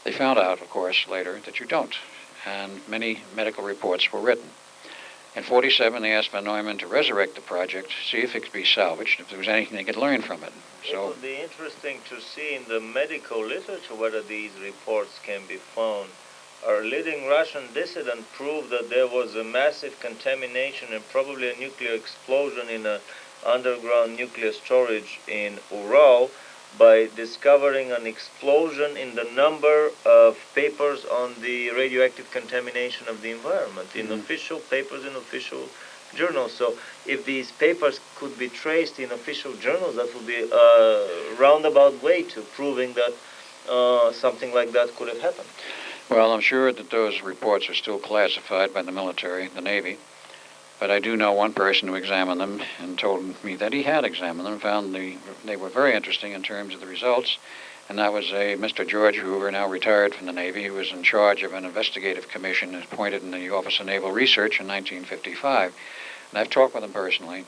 They found out, of course, later that you don't, and many medical reports were written. In 47, they asked von Neumann to resurrect the project, see if it could be salvaged, if there was anything they could learn from it. It would be interesting to see in the medical literature whether these reports can be found. Our leading Russian dissident proved that there was a massive contamination and probably a nuclear explosion in an underground nuclear storage in Ural by discovering an explosion in the number of papers on the radioactive contamination of the environment in official papers in official journals. So if these papers could be traced in official journals, that would be a roundabout way to proving that something like that could have happened. Well, I'm sure that those reports are still classified by the military, the Navy, but I do know one person who examined them and told me that he had examined them, found they were very interesting in terms of the results, and that was a Mr. George Hoover, now retired from the Navy, who was in charge of an investigative commission appointed in the Office of Naval Research in 1955. And I've talked with him personally, and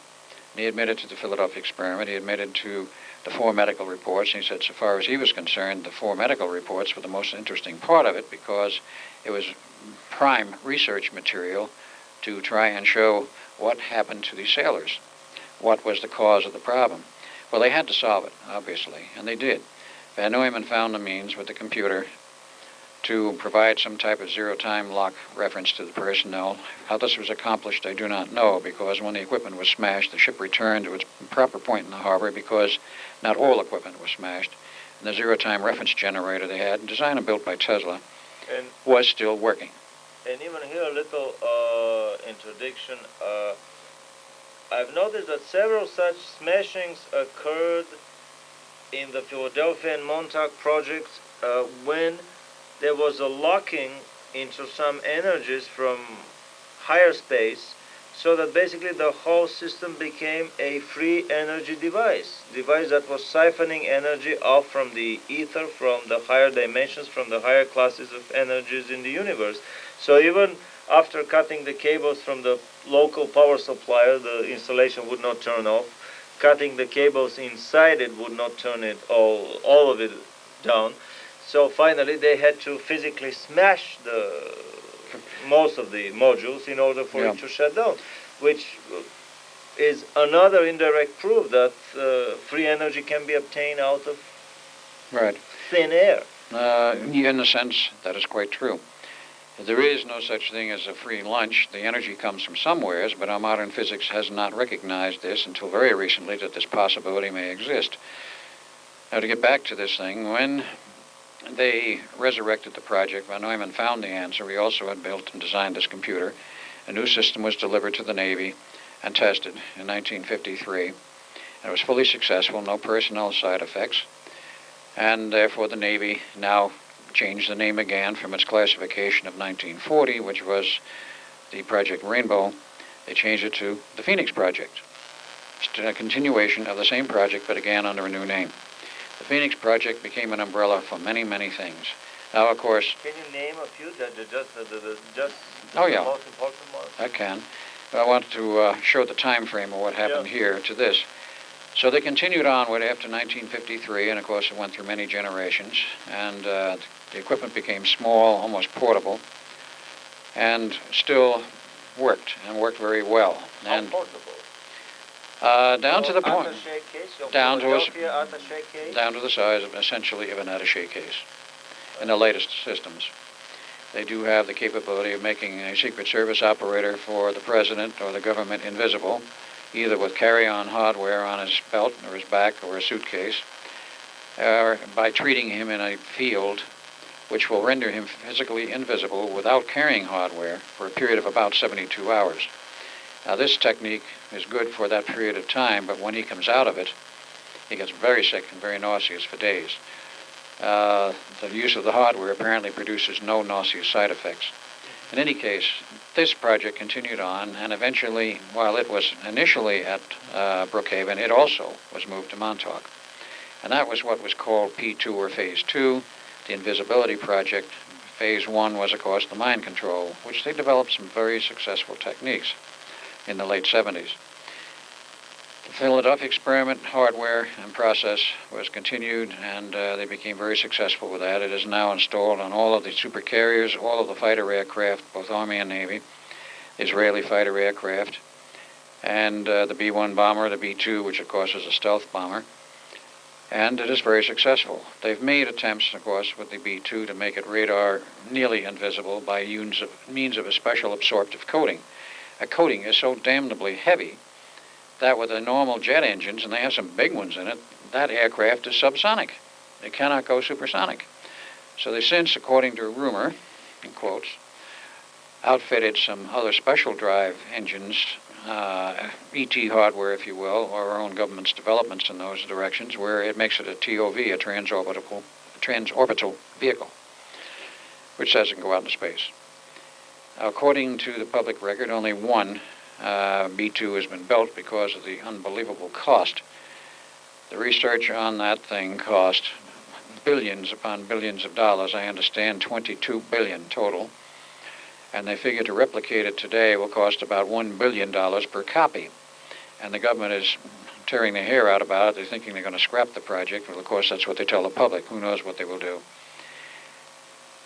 he admitted to the Philadelphia experiment, he admitted to the 4 medical reports, and he said so far as he was concerned, the 4 medical reports were the most interesting part of it because it was prime research material to try and show what happened to these sailors, what was the cause of the problem. Well, they had to solve it, obviously, and they did. Von Neumann found the means with the computer to provide some type of zero-time lock reference to the personnel. How this was accomplished, I do not know, because when the equipment was smashed, the ship returned to its proper point in the harbor because not all equipment was smashed. And the zero-time reference generator they had, designed and built by Tesla, was still working. And even here, a little introduction. I've noticed that several such smashings occurred in the Philadelphia and Montauk projects when there was a locking into some energies from higher space, so that basically the whole system became a free energy device that was siphoning energy off from the ether, from the higher dimensions, from the higher classes of energies in the universe. So even after cutting the cables from the local power supplier, the installation would not turn off. Cutting the cables inside it would not turn it all of it down. So finally they had to physically smash most of the modules in order for it to shut down, which is another indirect proof that free energy can be obtained out of thin air. In a sense, that is quite true. There is no such thing as a free lunch. The energy comes from somewheres, but our modern physics has not recognized this until very recently, that this possibility may exist. Now, to get back to this thing, when they resurrected the project, von Neumann found the answer. He also had built and designed this computer. A new system was delivered to the Navy, and tested in 1953. And it was fully successful, no personnel side effects. And therefore the Navy now changed the name again from its classification of 1940, which was the Project Rainbow. They changed it to the Phoenix Project. It's a continuation of the same project, but again under a new name. The Phoenix Project became an umbrella for many, many things. Now, of course... Can you name a few that are just Oh, yeah. the most important ones? I can. But I want to show the time frame of what happened here to this. So they continued onward after 1953, and of course it went through many generations, and the equipment became small, almost portable, and still worked, and worked very well. How portable? Down to the point, attaché case, down to attaché case? down to the size of essentially of an attaché case in the latest systems. They do have the capability of making a Secret Service operator for the president or the government invisible, either with carry-on hardware on his belt or his back or a suitcase, or by treating him in a field which will render him physically invisible without carrying hardware for a period of about 72 hours. Now, this technique is good for that period of time, but when he comes out of it, he gets very sick and very nauseous for days. The use of the hardware apparently produces no nauseous side effects. In any case, this project continued on, and eventually, while it was initially at Brookhaven, it also was moved to Montauk. And that was what was called P2 or Phase 2, the Invisibility Project. Phase 1 was, of course, the mind control, which they developed some very successful techniques in the late 70s. The Philadelphia experiment hardware and process was continued, and they became very successful with that. It is now installed on all of the supercarriers, all of the fighter aircraft, both Army and Navy, Israeli fighter aircraft, and the B-1 bomber, the B-2, which of course is a stealth bomber, and it is very successful. They've made attempts, of course, with the B-2 to make it radar nearly invisible by means of a special absorptive coating. A coating is so damnably heavy that with the normal jet engines, and they have some big ones in it, that aircraft is subsonic. It cannot go supersonic. So they since, according to rumor, in quotes, outfitted some other special drive engines, ET hardware, if you will, or our own government's developments in those directions, where it makes it a TOV, a transorbital vehicle, which doesn't go out into space. According to the public record, only one B-2 has been built because of the unbelievable cost. The research on that thing cost billions upon billions of dollars. I understand $22 billion total. And they figure to replicate it today will cost about $1 billion per copy. And the government is tearing their hair out about it. They're thinking they're going to scrap the project. Well, of course, that's what they tell the public. Who knows what they will do.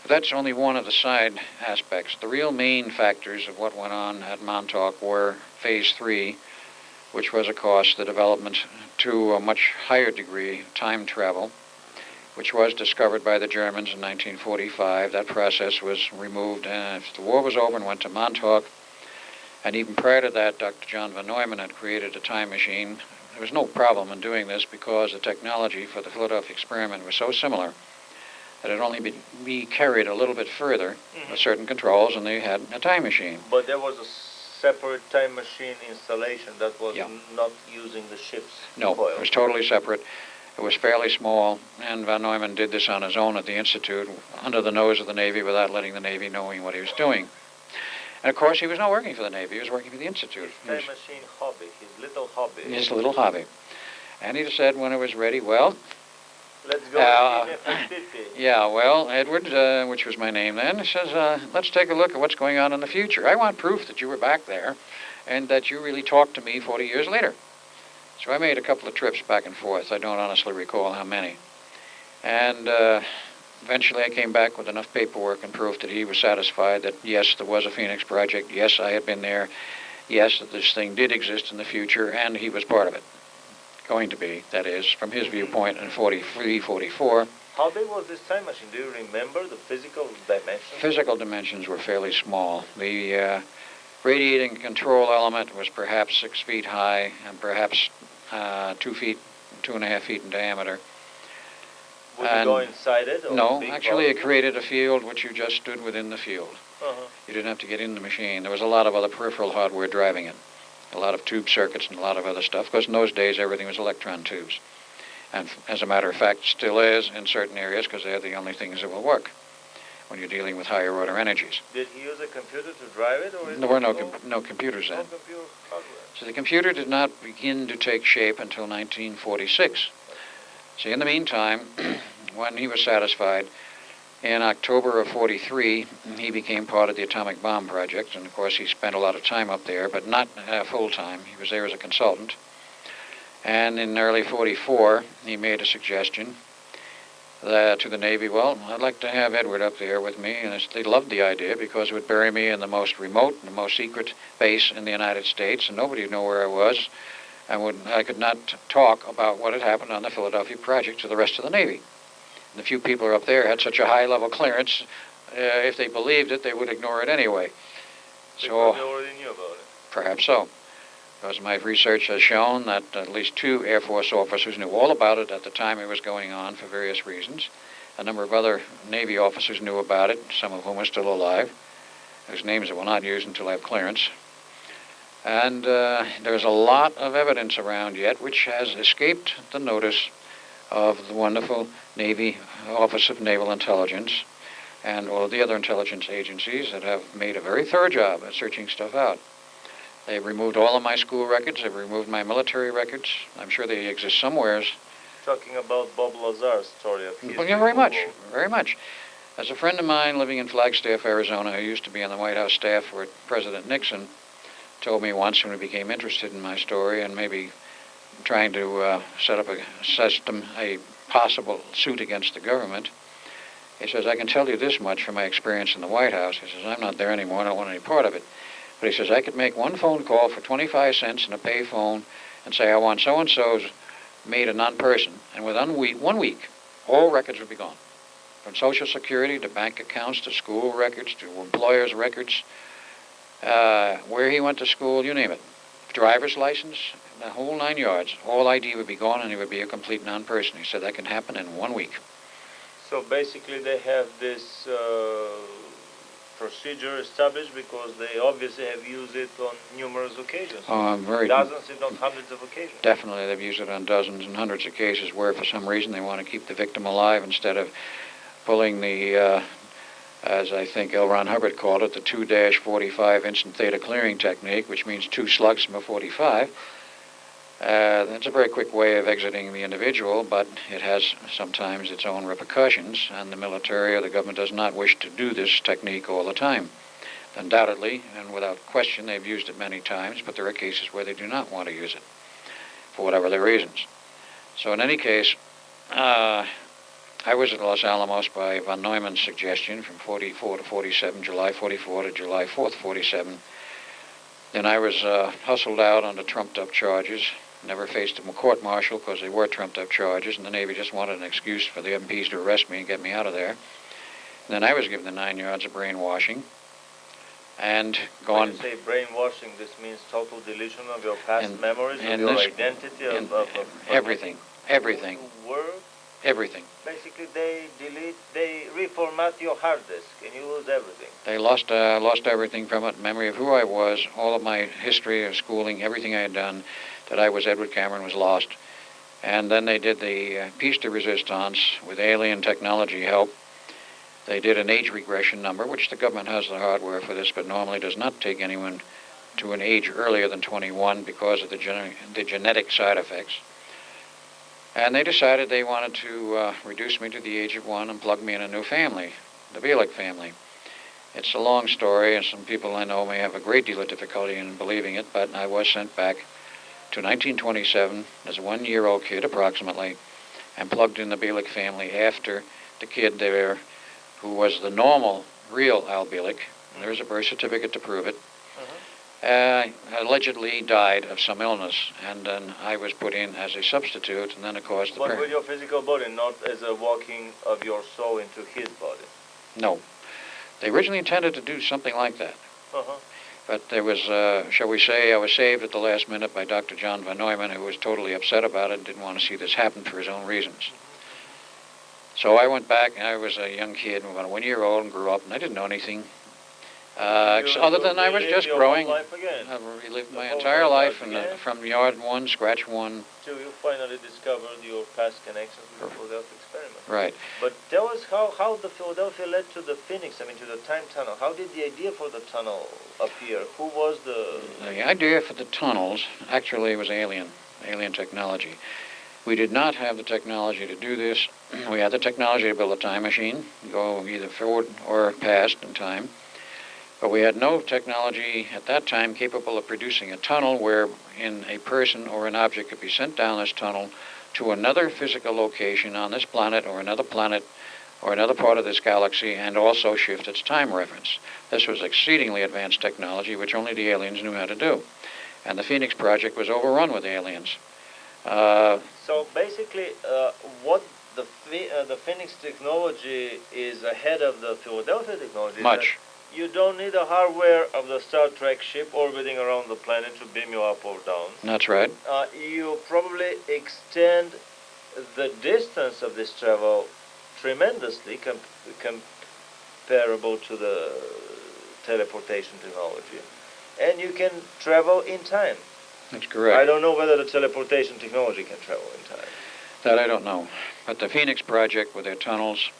But that's only one of the side aspects. The real main factors of what went on at Montauk were Phase 3, which was, of course, the development to a much higher degree time travel, which was discovered by the Germans in 1945. That process was removed, and the war was over and went to Montauk. And even prior to that, Dr. John von Neumann had created a time machine. There was no problem in doing this because the technology for the Philadelphia experiment was so similar that it only be carried a little bit further with certain controls, and they had a time machine. But there was a separate time machine installation that was not using the ship's No, coil. it was totally separate. It was fairly small, and von Neumann did this on his own at the Institute, under the nose of the Navy, without letting the Navy knowing what he was doing. And of course, he was not working for the Navy, he was working for the Institute. His time machine hobby, his little hobby. His little hobby. And he said when it was ready, well, let's go in 50. yeah, well, Edward, which was my name then, he says, let's take a look at what's going on in the future. I want proof that you were back there and that you really talked to me 40 years later. So I made a couple of trips back and forth. I don't honestly recall how many. And eventually I came back with enough paperwork and proof that he was satisfied that, yes, there was a Phoenix project. Yes, I had been there. Yes, that this thing did exist in the future, and he was part of it. Going to be, that is, from his viewpoint in 43, 44. How big was this time machine? Do you remember the physical dimensions? Physical dimensions were fairly small. The radiating control element was perhaps 6 feet high and perhaps 2 feet, 2.5 feet in diameter. Would you go inside it? Or no, actually it created a field which you just stood within the field. Uh-huh. You didn't have to get in the machine. There was a lot of other peripheral hardware driving it. a lot of tube circuits and a lot of other stuff, because in those days everything was electron tubes. And as a matter of fact, still is in certain areas, because they're the only things that will work when you're dealing with higher order energies. Did he use a computer to drive it? Or there were no computers then. No computer hardware. So the computer did not begin to take shape until 1946. See, in the meantime, when he was satisfied, in October of 43, he became part of the atomic bomb project, and of course he spent a lot of time up there, but not full-time. He was there as a consultant. And in early 44, he made a suggestion to the Navy, well, I'd like to have Edward up there with me, and they loved the idea because it would bury me in the most remote and the most secret base in the United States, and nobody would know where I was, and I could not talk about what had happened on the Philadelphia project to the rest of the Navy. And the few people up there had such a high-level clearance, if they believed it, they would ignore it anyway. Because they already knew about it. Perhaps so. Because my research has shown that at least 2 Air Force officers knew all about it at the time it was going on for various reasons. A number of other Navy officers knew about it, some of whom are still alive, whose names I will not use until I have clearance. And there's a lot of evidence around yet which has escaped the notice of the wonderful Navy Office of Naval Intelligence and all of the other intelligence agencies that have made a very thorough job at searching stuff out. They've removed all of my school records. They've removed my military records. I'm sure they exist somewheres. Talking about Bob Lazar's story of his... Well, yeah, very much, very much. As a friend of mine living in Flagstaff, Arizona, who used to be on the White House staff for President Nixon, told me once when he became interested in my story and maybe trying to set up a system, a possible suit against the government, he says, I can tell you this much from my experience in the White House. He says, I'm not there anymore. I don't want any part of it. But he says, I could make one phone call for 25 cents in a pay phone and say, I want so-and-so's made a non-person. And within 1 week, all records would be gone. From Social Security to bank accounts to school records to employers' records, where he went to school, you name it. Driver's license, the whole 9 yards. All ID would be gone and he would be a complete non-person. He said that can happen in 1 week. So basically they have this procedure established because they obviously have used it on numerous occasions. Dozens, if not hundreds of occasions. Definitely, they've used it on dozens and hundreds of cases where for some reason they want to keep the victim alive instead of pulling the, as I think L. Ron Hubbard called it, the 2-45 instant theta clearing technique, which means 2 slugs from a 45. That's a very quick way of exiting the individual, but it has sometimes its own repercussions, and the military or the government does not wish to do this technique all the time. Undoubtedly, and without question, they've used it many times, but there are cases where they do not want to use it, for whatever their reasons. So in any case, I was at Los Alamos by von Neumann's suggestion from 44 to 47, July 44 to July 4th, 47. Then I was hustled out under trumped-up charges. Never faced a court-martial because they were trumped-up charges, and the Navy just wanted an excuse for the MPs to arrest me and get me out of there. And then I was given the 9 yards of brainwashing and gone... When you say brainwashing, this means total deletion of your past memories, of your identity, of everything. Everything. Everything. Basically, they reformat your hard disk, and you lose everything. They lost everything from it, memory of who I was, all of my history of schooling, everything I had done, that I was Edward Cameron was lost. And then they did the piece de resistance with alien technology help. They did an age regression number, which the government has the hardware for this, but normally does not take anyone to an age earlier than 21 because of the genetic side effects. And they decided they wanted to reduce me to the age of 1 and plug me in a new family, the Bielek family. It's a long story, and some people I know may have a great deal of difficulty in believing it, but I was sent back to 1927 as a 1-year-old kid, approximately, and plugged in the Bielek family after the kid there, who was the normal, real Al Bielek. There's a birth certificate to prove it. Allegedly died of some illness, and then I was put in as a substitute, and then of course... But with your physical body, not as a walking of your soul into his body? No. They originally intended to do something like that. But there was, shall we say, I was saved at the last minute by Dr. John von Neumann, who was totally upset about it and didn't want to see this happen for his own reasons. So I went back, and I was a young kid, about a 1-year-old, and grew up, and I didn't know anything. Other than I was just your growing. whole life again. I relived The my whole entire life life again. from yard one, scratch one. Till you finally discovered your past connections with the Philadelphia experiment. Right. But tell us how the Philadelphia led to the Phoenix, I mean to the time tunnel. How did the idea for the tunnel appear? Who was The idea for the tunnels actually was alien technology. We did not have the technology to do this. We had the technology to build a time machine, go either forward or past in time. But we had no technology at that time capable of producing a tunnel wherein a person or an object could be sent down this tunnel to another physical location on this planet or another part of this galaxy and also shift its time reference. This was exceedingly advanced technology which only the aliens knew how to do. And the Phoenix Project was overrun with aliens. So basically, what the Phoenix technology is ahead of the Philadelphia technology. Much. You don't need the hardware of the Star Trek ship orbiting around the planet to beam you up or down. That's right. You probably extend the distance of this travel tremendously comparable to the teleportation technology. And you can travel in time. That's correct. I don't know whether the teleportation technology can travel in time. That I don't know. But the Phoenix Project with their tunnels,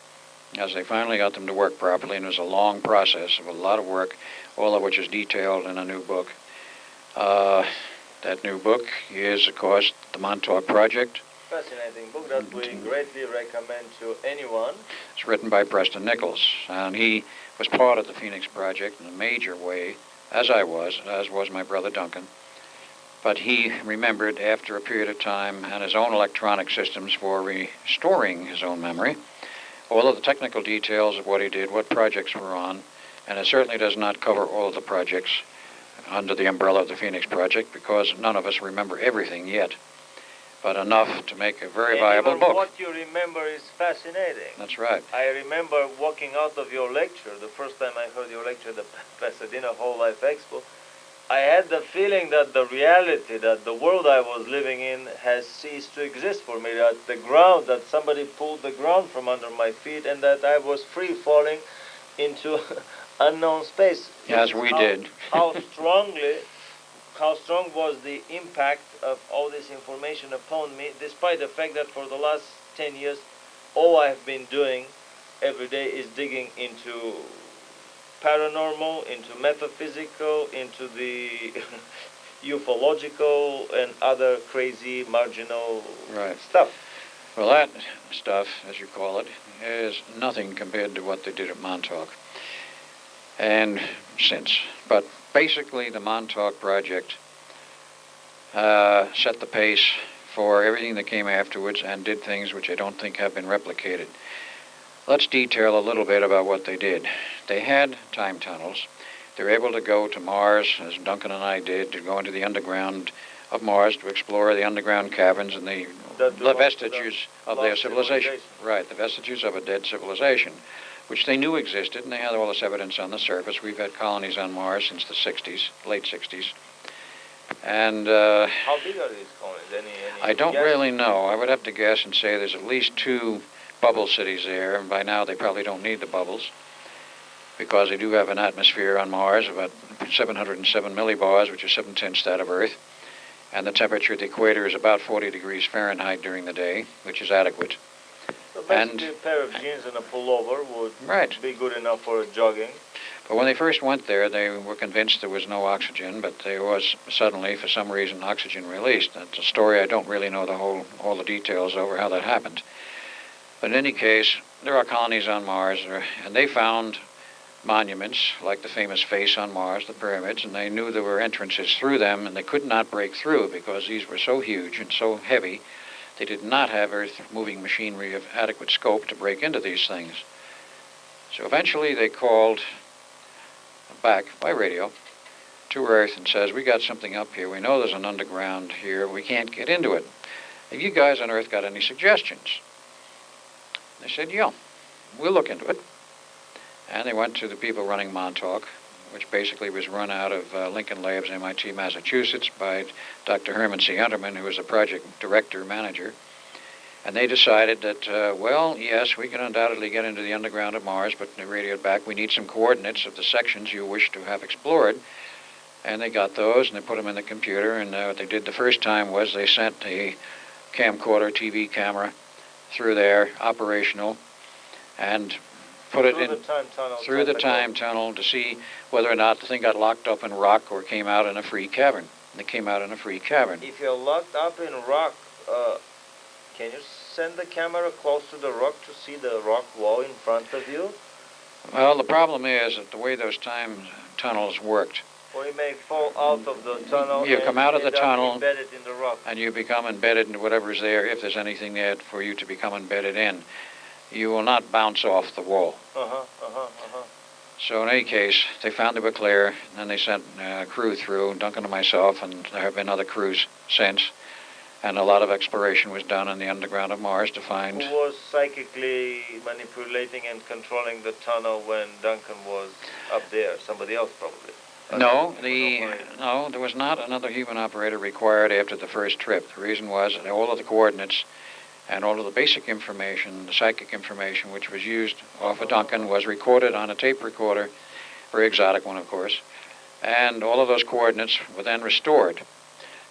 as they finally got them to work properly, and it was a long process of a lot of work, all of which is detailed in a new book. That new book is, of course, the Montauk Project. Fascinating book that we greatly recommend to anyone. It's written by Preston Nichols, and he was part of the Phoenix Project in a major way, as was my brother Duncan. But he remembered after a period of time and his own electronic systems for restoring his own memory, all of the technical details of what he did, what projects were on, and it certainly does not cover all of the projects under the umbrella of the Phoenix Project because none of us remember everything yet, but enough to make a very viable book. What you remember is fascinating. That's right. I remember walking out of your lecture, the first time I heard your lecture at the Pasadena Whole Life Expo. I had the feeling that the reality, that the world I was living in has ceased to exist for me, that the ground, that somebody pulled the ground from under my feet and that I was free falling into unknown space. As we did. How strong was the impact of all this information upon me, despite the fact that for the last 10 years, all I have been doing every day is digging into paranormal, into metaphysical, into the ufological and other crazy marginal stuff. Well, that stuff, as you call it, is nothing compared to what they did at Montauk. And since. But basically, the Montauk Project set the pace for everything that came afterwards and did things which I don't think have been replicated. Let's detail a little bit about what they did. They had time tunnels. They were able to go to Mars, as Duncan and I did, to go into the underground of Mars to explore the underground caverns and the vestiges of their civilization. Right, the vestiges of a dead civilization, which they knew existed, and they had all this evidence on the surface. We've had colonies on Mars since the 60s, late 60s. And how big are these colonies? Any I don't really know. I would have to guess and say there's at least 2 bubble cities there, and by now they probably don't need the bubbles because they do have an atmosphere on Mars, about 707 millibars, which is 7/10 that of Earth, and the temperature at the equator is about 40 degrees Fahrenheit during the day, which is adequate. So basically a pair of jeans and a pullover would be good enough for jogging. But when they first went there, they were convinced there was no oxygen, but there was suddenly, for some reason, oxygen released. That's a story I don't really know all the details over how that happened. But in any case, there are colonies on Mars, and they found monuments, like the famous face on Mars, the pyramids, and they knew there were entrances through them, and they could not break through because these were so huge and so heavy. They did not have earth-moving machinery of adequate scope to break into these things. So eventually they called back by radio to Earth and says, we got something up here. We know there's an underground here. We can't get into it. Have you guys on Earth got any suggestions? They said, yeah, we'll look into it. And they went to the people running Montauk, which basically was run out of Lincoln Labs, MIT, Massachusetts, by Dr. Herman C. Unterman, who was the project director, manager. And they decided that, well, yes, we can undoubtedly get into the underground of Mars, but they radioed back, we need some coordinates of the sections you wish to have explored. And they got those, and they put them in the computer, and what they did the first time was they sent a camcorder, TV camera, through there, operational, and put it in through the time tunnel to see whether or not the thing got locked up in rock or came out in a free cavern. It came out in a free cavern. If you're locked up in rock, can you send the camera close to the rock to see the rock wall in front of you? Well, the problem is that the way those time tunnels worked. Or you may fall out of the tunnel. You come out of the tunnel, embedded in the rock, and you become embedded in whatever's there, if there's anything there for you to become embedded in. You will not bounce off the wall. So in any case, they found they were clear, and then they sent a crew through, Duncan and myself, and there have been other crews since. And a lot of exploration was done in the underground of Mars to find... Who was psychically manipulating and controlling the tunnel when Duncan was up there? Somebody else, probably. No, there was not another human operator required after the first trip. The reason was that all of the coordinates and all of the basic information, the psychic information, which was used off of Duncan, was recorded on a tape recorder, very exotic one, of course, and all of those coordinates were then restored.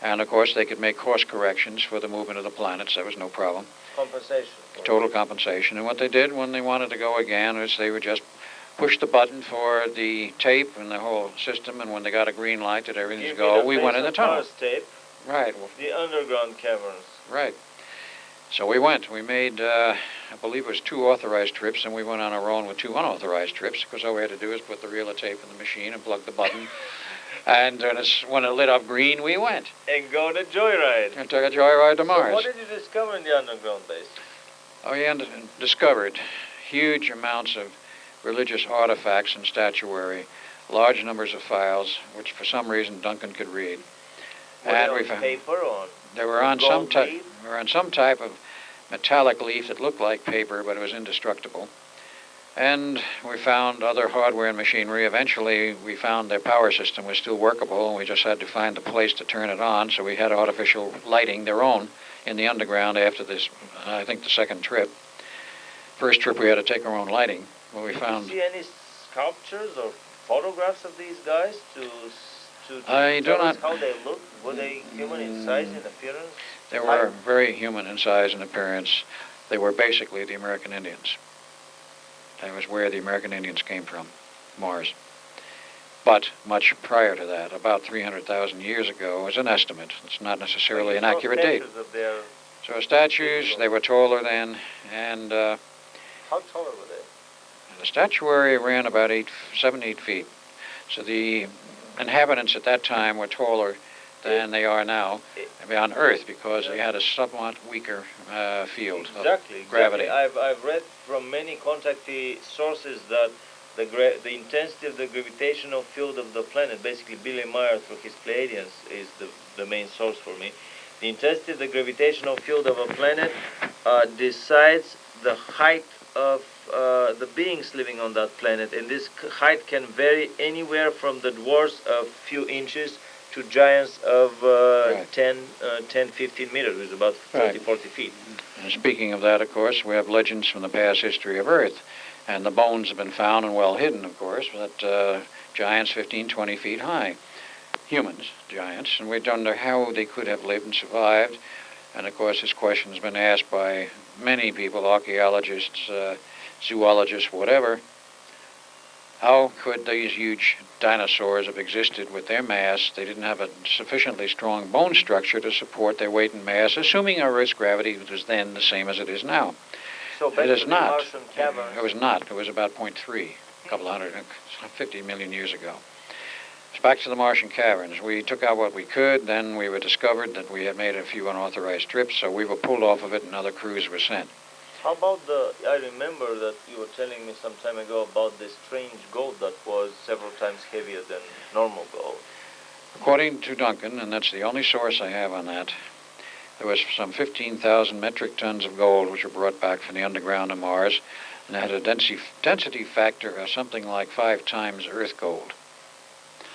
And, of course, they could make course corrections for the movement of the planets. That was no problem. Compensation. Total compensation. And what they did when they wanted to go again was they would just push the button for the tape and the whole system, and when they got a green light that everything's go, we went in the tunnel. Tape, right. The underground caverns. Right. So we went. We made, I believe it was 2 authorized trips, and we went on our own with 2 unauthorized trips, because all we had to do was put the reel of tape in the machine and plug the button. And when it lit up green, we went. And go on a joyride. And took a joyride to Mars. So what did you discover in the underground base? Oh, we discovered huge amounts of religious artifacts and statuary, large numbers of files, which for some reason Duncan could read. And we found paper on. They were on some type of metallic leaf that looked like paper, but it was indestructible. And we found other hardware and machinery. Eventually, we found their power system was still workable, and we just had to find the place to turn it on. So we had artificial lighting, their own, in the underground after this, I think the second trip. First trip, we had to take our own lighting. Well, we found. Did you see any sculptures or photographs of these guys to tell us how they looked? Were they human in size and appearance? They were very human in size and appearance. They were basically the American Indians. That was where the American Indians came from, Mars. But much prior to that, about 300,000 years ago, is an estimate. It's not necessarily an accurate date. So statues, they were taller then, and... how taller were they? The statuary ran about 7, 8 feet. So the inhabitants at that time were taller than they are now on Earth, because they had a somewhat weaker field of gravity. I've read from many contactee sources that the intensity of the gravitational field of the planet, basically Billy Meyer through his Pleiadians is the main source for me. The intensity of the gravitational field of a planet decides the height of the beings living on that planet, and this height can vary anywhere from the dwarfs of few inches to giants of 10, 15 meters, which is about 30, 40 feet. And speaking of that, of course, we have legends from the past history of Earth, and the bones have been found and well hidden, of course, that giants 15, 20 feet high. Humans, giants, and we don't know how they could have lived and survived. And of course, this question has been asked by many people, archaeologists, zoologists, whatever. How could these huge dinosaurs have existed with their mass? They didn't have a sufficiently strong bone structure to support their weight and mass, assuming our Earth's gravity was then the same as it is now. So it is not. Martian cavern. It was not. It was about 0.3, a couple 150 million years ago. It's back to the Martian caverns. We took out what we could. Then we were discovered that we had made a few unauthorized trips, so we were pulled off of it, and other crews were sent. How about I remember that you were telling me some time ago about this strange gold that was several times heavier than normal gold. According to Duncan, and that's the only source I have on that, there was some 15,000 metric tons of gold which were brought back from the underground of Mars, and it had a density factor of something like 5 times Earth gold.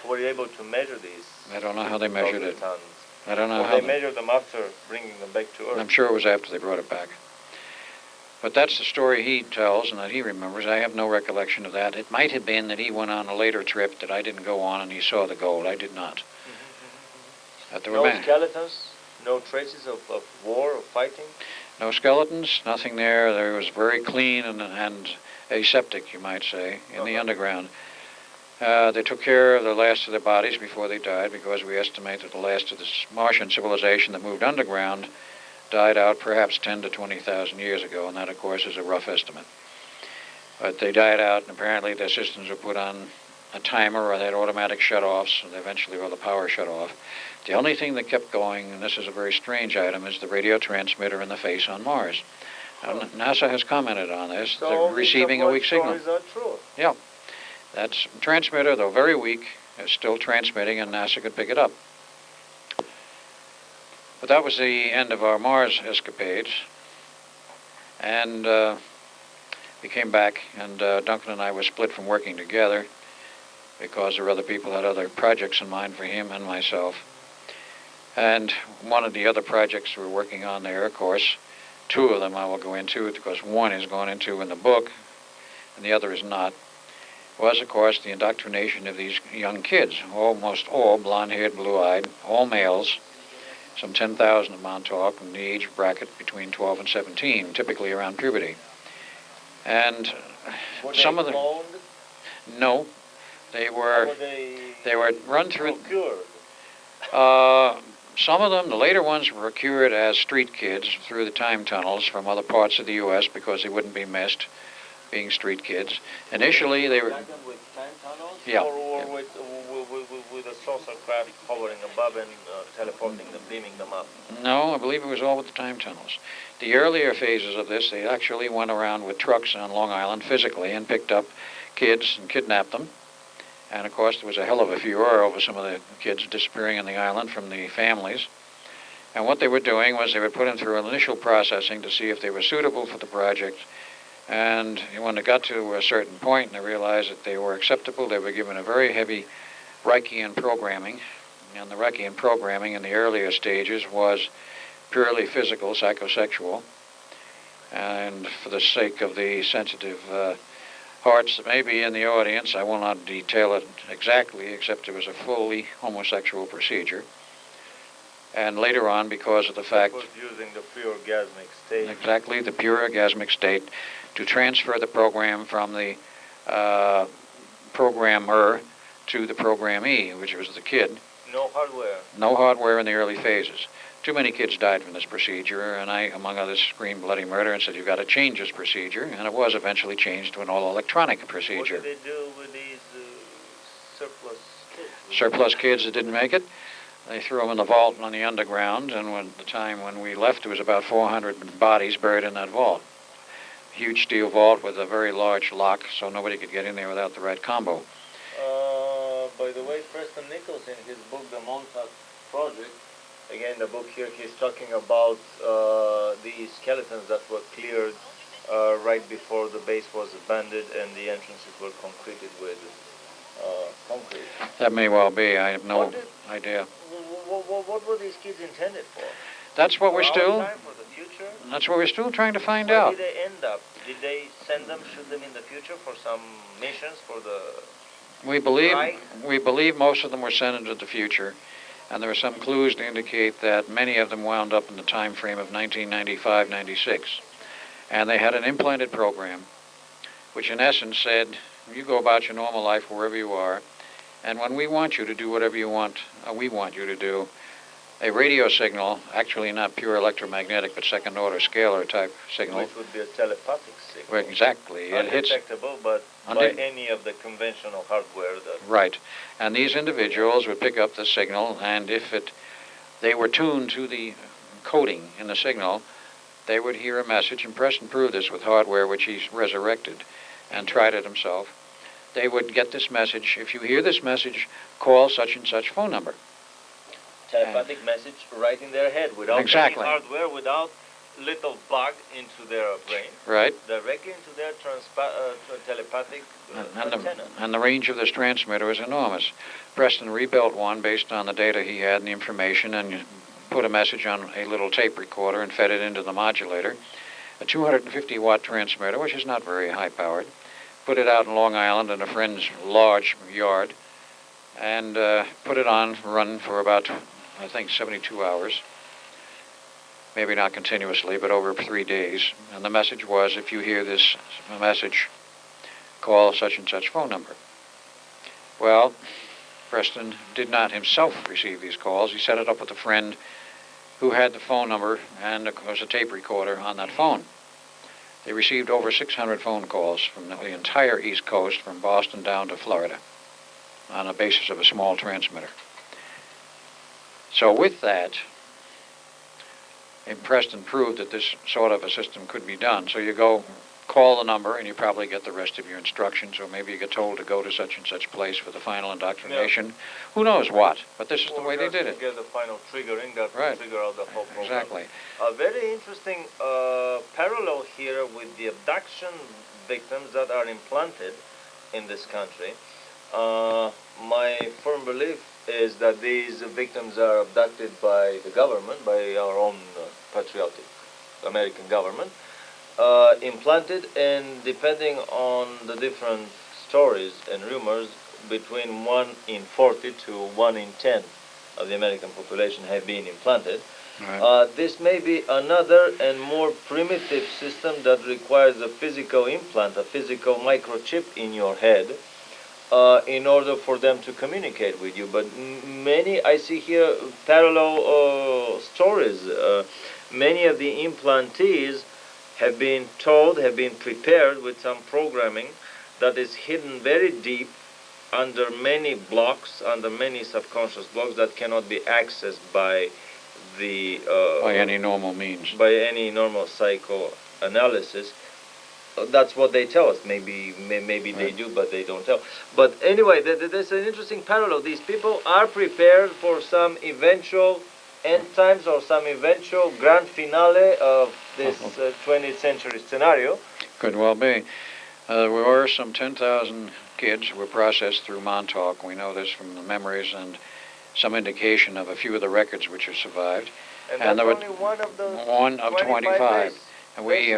Were you able to measure these? I don't know how they measured it. Tons? I don't know how they measured them after bringing them back to Earth. I'm sure it was after they brought it back. But that's the story he tells and that he remembers. I have no recollection of that. It might have been that he went on a later trip that I didn't go on and he saw the gold. I did not. No skeletons? No traces of war or fighting? No skeletons, nothing there. There was very clean and aseptic, you might say, in the underground. They took care of the last of their bodies before they died because we estimate that the last of this Martian civilization that moved underground died out perhaps 10 to 20,000 years ago, and that, of course, is a rough estimate. But they died out, and apparently their systems were put on a timer or they had automatic shut-offs, and eventually all the power shut off. The only thing that kept going, and this is a very strange item, is the radio transmitter in the face on Mars. Now, NASA has commented on this. So they're receiving a weak signal. Is that true? Yeah. That transmitter, though very weak, is still transmitting, and NASA could pick it up. But that was the end of our Mars escapades. And we came back, and Duncan and I were split from working together because there were other people who had other projects in mind for him and myself. And one of the other projects we're working on there, of course, two of them I will go into because one is going into in the book and the other is not, was, of course, the indoctrination of these young kids, almost all blonde-haired, blue-eyed, all males, some 10,000 of Montauk in the age bracket between 12 and 17, typically around puberty. And some of them... No. They were run through... Some of them, the later ones, were procured as street kids through the time tunnels from other parts of the U.S. because they wouldn't be missed, being street kids. Initially, they were... with time tunnels? Yeah. Or with a saucer craft hovering above and teleporting them, beaming them up? No, I believe it was all with the time tunnels. The earlier phases of this, they actually went around with trucks on Long Island physically and picked up kids and kidnapped them. And, of course, there was a hell of a furor over some of the kids disappearing on the island from the families. And what they were doing was they would put them through initial processing to see if they were suitable for the project. And when they got to a certain point and they realized that they were acceptable, they were given a very heavy Reichian programming. And the Reichian programming in the earlier stages was purely physical, psychosexual. And for the sake of the sensitive hearts that may be in the audience, I will not detail it exactly, except it was a fully homosexual procedure. And later on, because of the fact... It was using the pure orgasmic state. Exactly, the pure orgasmic state, to transfer the program from the programmer to the programmee, which was the kid. No hardware. No hardware in the early phases. Too many kids died from this procedure, and I, among others, screamed bloody murder and said, you've got to change this procedure, and it was eventually changed to an all-electronic procedure. What did they do with these surplus kids? Surplus kids that didn't make it? They threw them in the vault on the underground, and the time when we left, there was about 400 bodies buried in that vault. Huge steel vault with a very large lock, so nobody could get in there without the right combo. By the way, Preston Nichols, in his book, The Montauk Project, again, the book here, he's talking about the skeletons that were cleared right before the base was abandoned and the entrances were concreted with concrete. That may well be. I have no idea. What were these kids intended for? That's what we're still... Time, for the future? That's what we're still trying to find Where out. did they end up? Did they send them, shoot them in the future for some missions for the... We believe most of them were sent into the future. And there are some clues to indicate that many of them wound up in the time frame of 1995-96. And they had an implanted program, which in essence said, you go about your normal life wherever you are, and when we want you to do whatever you want, we want you to do, a radio signal, actually not pure electromagnetic, but second-order scalar type signal. Which would be a telepathic signal. Exactly. Undetectable, but by any of the conventional hardware. Right. And these individuals would pick up the signal, and if they were tuned to the coding in the signal, they would hear a message, and Preston proved this with hardware which he's resurrected and tried it himself. They would get this message. If you hear this message, call such and such phone number. Telepathic message right in their head, without any hardware, without little bug into their brain. Right. Directly into their telepathic antenna. And the range of this transmitter is enormous. Preston rebuilt one based on the data he had and the information, and put a message on a little tape recorder and fed it into the modulator. a 250-watt transmitter, which is not very high-powered, put it out in Long Island in a friend's large yard, and put it on run for about, I think, 72 hours. Maybe not continuously, but over 3 days. And the message was, if you hear this message, call such and such phone number. Well, Preston did not himself receive these calls. He set it up with a friend who had the phone number and, of course, a tape recorder on that phone. They received over 600 phone calls from the entire East Coast, from Boston down to Florida, on the basis of a small transmitter. So with that, Preston proved that this sort of a system could be done. So you go call the number, and you probably get the rest of your instructions, or maybe you get told to go to such and such place for the final indoctrination. Yeah. Who knows what? But this is the way they did it. Get the final triggering that will trigger out the whole program. Exactly. A very interesting parallel here with the abduction victims that are implanted in this country. My firm belief is that these victims are abducted by the government, by our own patriotic American government, implanted, and depending on the different stories and rumors, between 1 in 40 to 1 in 10 of the American population have been implanted. Right. This may be another and more primitive system that requires a physical implant, a physical microchip in your head, in order for them to communicate with you. But many, I see here parallel stories. Many of the implantees have been told, have been prepared with some programming that is hidden very deep under many blocks, under many subconscious blocks that cannot be accessed by the by any normal means, by any normal psychoanalysis. That's what they tell us. Maybe right. They do, but they don't tell. But anyway, there's an interesting parallel. These people are prepared for some eventual end times or some eventual grand finale of this 20th century scenario. Could well be. There were some 10,000 kids who were processed through Montauk. We know this from the memories and some indication of a few of the records which have survived. And there only one of the one of 25. And we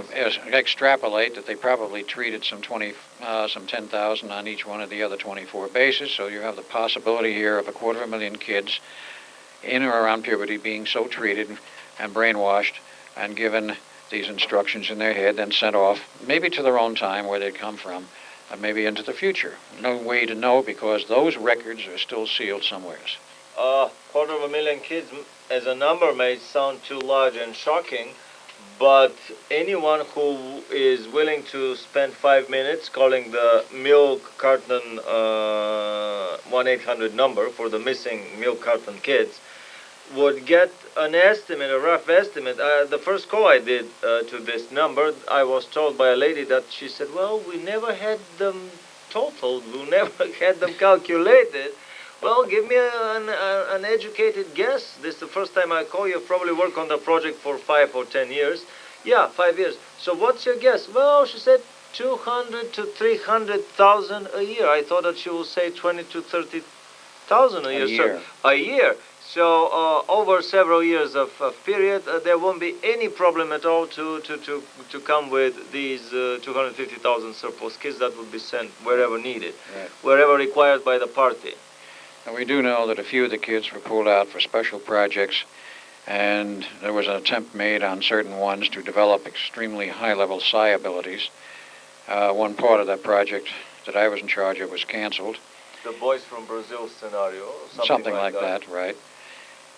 extrapolate that they probably treated some 10,000 on each one of the other 24 bases. So you have the possibility here of 250,000 kids in or around puberty being so treated and brainwashed and given these instructions in their head, then sent off, maybe to their own time where they'd come from, and maybe into the future. No way to know, because those records are still sealed somewheres. 250,000 kids as a number may sound too large and shocking, but anyone who is willing to spend 5 minutes calling the milk carton 1-800 number for the missing milk carton kids would get an estimate, a rough estimate. The first call I did to this number, I was told by a lady that she said, well, we never had them totaled, we never had them calculated. Well, give me an educated guess. This is the first time I call you. Probably work on the project for 5 or 10 years. Yeah, 5 years. So what's your guess? Well, she said 200 to 300,000 a year. I thought that she would say 20 to 30,000 a year. So, a year. So over several years of period, there won't be any problem at all to come with these 250,000 surplus kids that would be sent wherever needed, right, wherever required by the party. And we do know that a few of the kids were pulled out for special projects, and there was an attempt made on certain ones to develop extremely high-level psi abilities. One part of that project that I was in charge of was canceled. The Boys from Brazil scenario, something like that, right.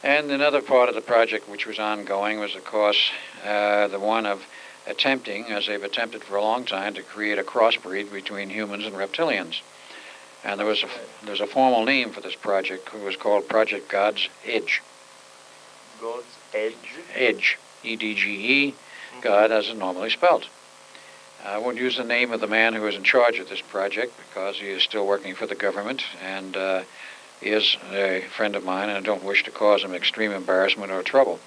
And another part of the project which was ongoing was, of course, the one of attempting, as they've attempted for a long time, to create a crossbreed between humans and reptilians. And there's a formal name for this project. It was called Project God's Edge. God's Edge? Edge, E-D-G-E, mm-hmm. God as it's normally spelled. I won't use the name of the man who is in charge of this project because he is still working for the government, and he is a friend of mine, and I don't wish to cause him extreme embarrassment or trouble.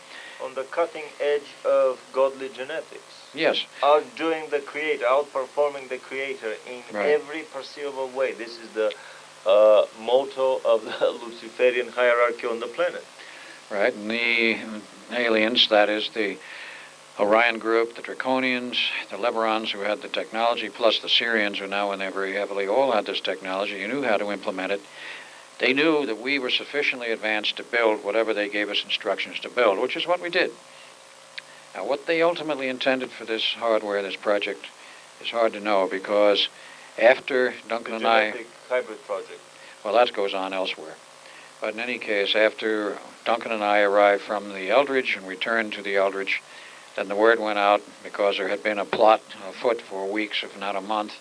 On the cutting edge of godly genetics. Yes. Outdoing the Creator, outperforming the Creator in right. every perceivable way. This is the motto of the Luciferian hierarchy on the planet. Right, and the aliens, that is the Orion Group, the Draconians, the Leberons who had the technology, plus the Syrians who now in there very heavily, all had this technology. You knew how to implement it. They knew that we were sufficiently advanced to build whatever they gave us instructions to build, which is what we did. Now, what they ultimately intended for this hardware, this project, is hard to know because after Duncan and I... The hybrid project. Well, that goes on elsewhere. But in any case, after Duncan and I arrived from the Eldridge and returned to the Eldridge, then the word went out because there had been a plot afoot for weeks, if not a month,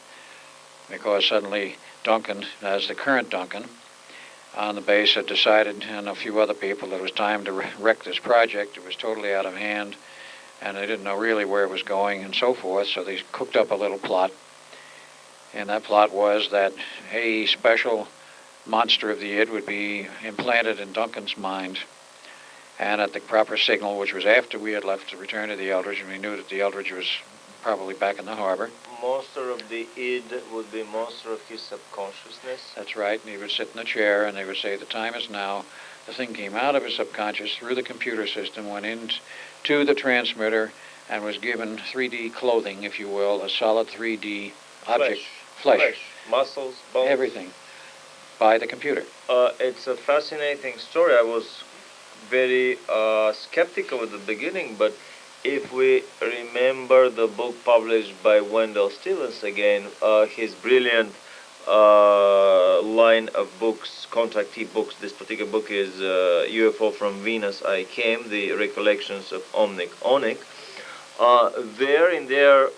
because suddenly Duncan, as the current Duncan, on the base had decided, and a few other people, that it was time to wreck this project. It was totally out of hand, and they didn't know really where it was going and so forth, so they cooked up a little plot. And that plot was that a special monster of the id would be implanted in Duncan's mind, and at the proper signal, which was after we had left to return to the Eldridge, and we knew that the Eldridge was probably back in the harbor. Monster of the id would be monster of his subconsciousness. That's right, and he would sit in the chair, and they would say, the time is now. The thing came out of his subconscious through the computer system, went into the transmitter, and was given 3D clothing, if you will, a solid 3D object. Flesh. Muscles, bones. Everything. By the computer. It's a fascinating story. I was very skeptical at the beginning, but if we remember the book published by Wendell Stevens again, his brilliant line of books, contractee books, this particular book is UFO from Venus I Came, the Recollections of Onik. There in their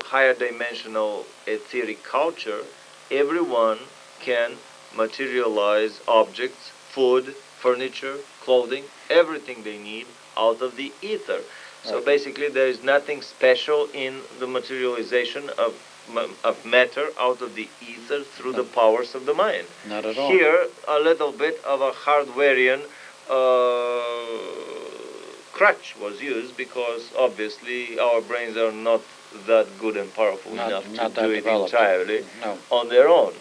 higher dimensional etheric culture, everyone can materialize objects, food, furniture, clothing, everything they need out of the ether. So basically there is nothing special in the materialization of matter out of the ether through the powers of the mind. Not at all. Here, a little bit of a hardwarean crutch was used because obviously our brains are not that good and powerful enough to do it entirely on their own.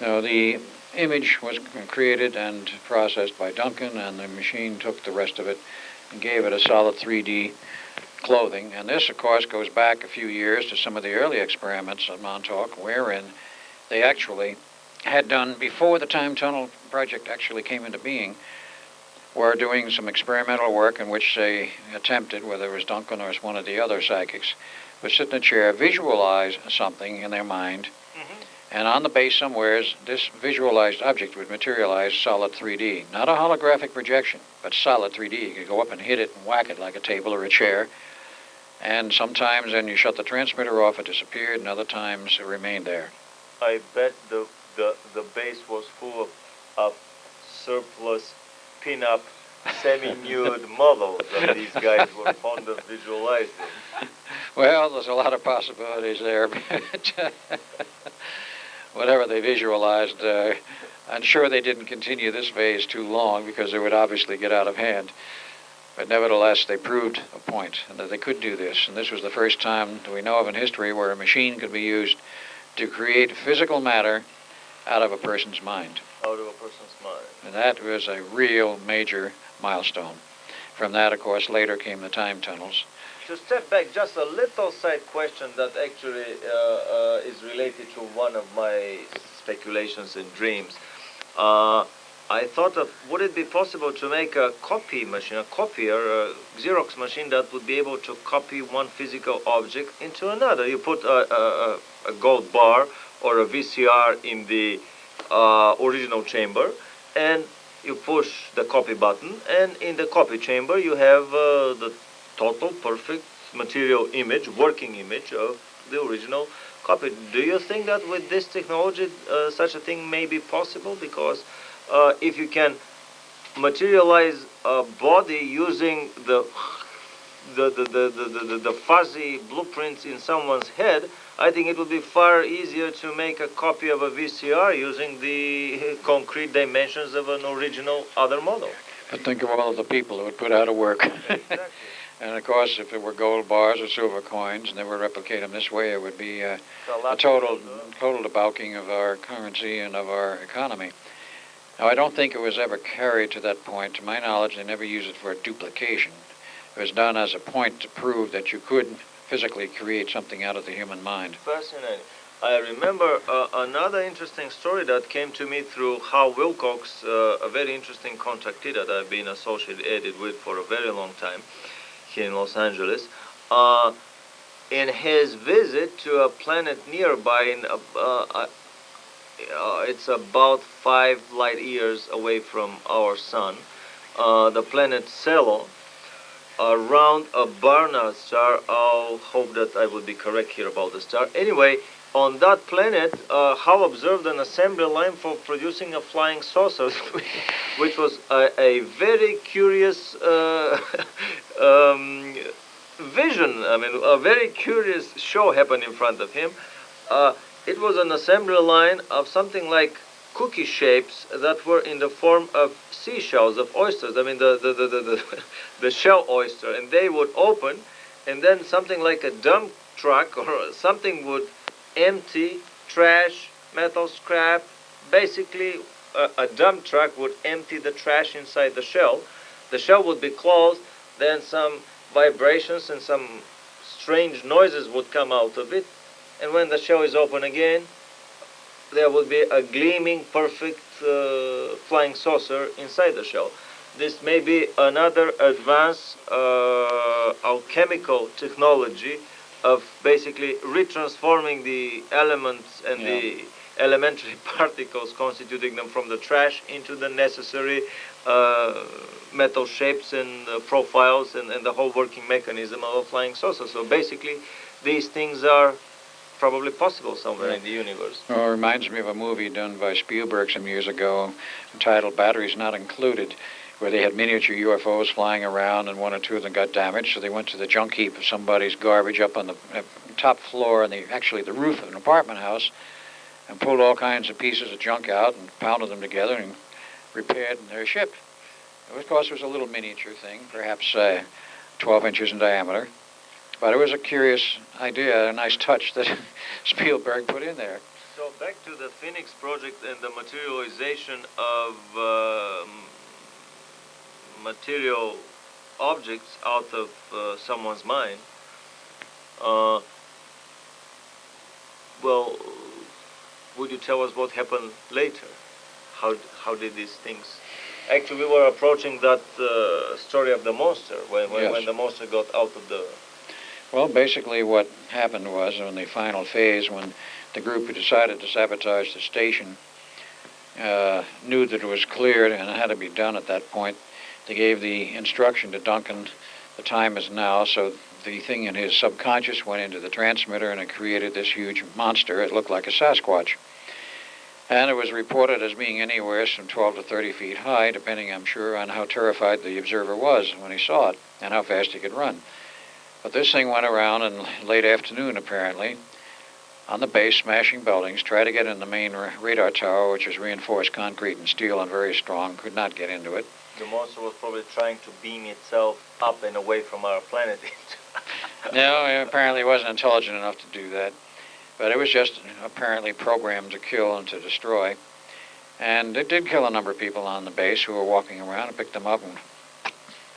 No, the image was created and processed by Duncan, and the machine took the rest of it and gave it a solid 3D clothing. And this, of course, goes back a few years to some of the early experiments at Montauk, wherein they actually had done, before the time tunnel project actually came into being, were doing some experimental work in which they attempted, whether it was Duncan or one of the other psychics, would sit in a chair, visualize something in their mind, and on the base somewhere, this visualized object would materialize solid 3D. Not a holographic projection, but solid 3D. You could go up and hit it and whack it like a table or a chair. And sometimes when you shut the transmitter off, it disappeared, and other times it remained there. I bet the base was full of surplus pin-up, semi-nude models that these guys were fond of visualizing. Well, there's a lot of possibilities there. But whatever they visualized, I'm sure they didn't continue this phase too long because it would obviously get out of hand. But nevertheless, they proved a point, and that they could do this. And this was the first time that we know of in history where a machine could be used to create physical matter out of a person's mind. Out of a person's mind. And that was a real major milestone. From that, of course, later came the time tunnels. To step back, just a little side question that actually is related to one of my speculations and dreams. I thought of, would it be possible to make a copy machine, a copier, a Xerox machine that would be able to copy one physical object into another? You put a gold bar or a VCR in the original chamber, and you push the copy button, and in the copy chamber you have the total perfect material image, working image of the original copy. Do you think that with this technology such a thing may be possible? Because if you can materialize a body using the fuzzy blueprints in someone's head, I think it would be far easier to make a copy of a VCR using the concrete dimensions of an original other model. But think of all of the people who would put out of work. Exactly. And of course, if it were gold bars or silver coins and they were replicate them this way, it would be a total debauching of our currency and of our economy. Now, I don't think it was ever carried to that point. To my knowledge, they never used it for duplication. It was done as a point to prove that you could physically create something out of the human mind. Fascinating. I remember another interesting story that came to me through Hal Wilcox, a very interesting contactee that I've been associated with for a very long time here in Los Angeles. In his visit to a planet nearby, it's about 5 light years away from our sun, the planet Celo, around a Barnard star. I'll hope that I will be correct here about the star. Anyway, on that planet, Hal observed an assembly line for producing a flying saucer, which was a very curious vision. I mean, a very curious show happened in front of him. It was an assembly line of something like cookie shapes that were in the form of seashells, of oysters. I mean, the shell oyster, and they would open, and then something like a dump truck or something would empty trash, metal scrap. Basically, a dump truck would empty the trash inside the shell. The shell would be closed, then some vibrations and some strange noises would come out of it, and when the shell is open again, there would be a gleaming, perfect flying saucer inside the shell. This may be another advanced alchemical technology of basically retransforming the elements and the elementary particles constituting them from the trash into the necessary metal shapes and profiles and the whole working mechanism of a flying saucer. So basically, these things are probably possible somewhere in the universe. Well, it reminds me of a movie done by Spielberg some years ago entitled Batteries Not Included, where they had miniature UFOs flying around and one or two of them got damaged, so they went to the junk heap of somebody's garbage up on the top floor and actually the roof of an apartment house, and pulled all kinds of pieces of junk out and pounded them together and repaired their ship. Of course, it was a little miniature thing, perhaps 12 inches in diameter. But it was a curious idea, a nice touch that Spielberg put in there. So back to the Phoenix Project and the materialization of material objects out of someone's mind. Well, would you tell us what happened later? How did these things... Actually, we were approaching that story of the monster, when the monster got out of the... Well, basically what happened was in the final phase, when the group who decided to sabotage the station knew that it was cleared and it had to be done at that point, they gave the instruction to Duncan, the time is now, so the thing in his subconscious went into the transmitter and it created this huge monster. It looked like a Sasquatch. And it was reported as being anywhere from 12 to 30 feet high, depending, I'm sure, on how terrified the observer was when he saw it and how fast he could run. But this thing went around in late afternoon, apparently, on the base, smashing buildings, tried to get in the main radar tower, which was reinforced concrete and steel and very strong, could not get into it. The monster was probably trying to beam itself up and away from our planet. No, apparently it wasn't intelligent enough to do that. But it was just apparently programmed to kill and to destroy. And it did kill a number of people on the base who were walking around. It picked them up and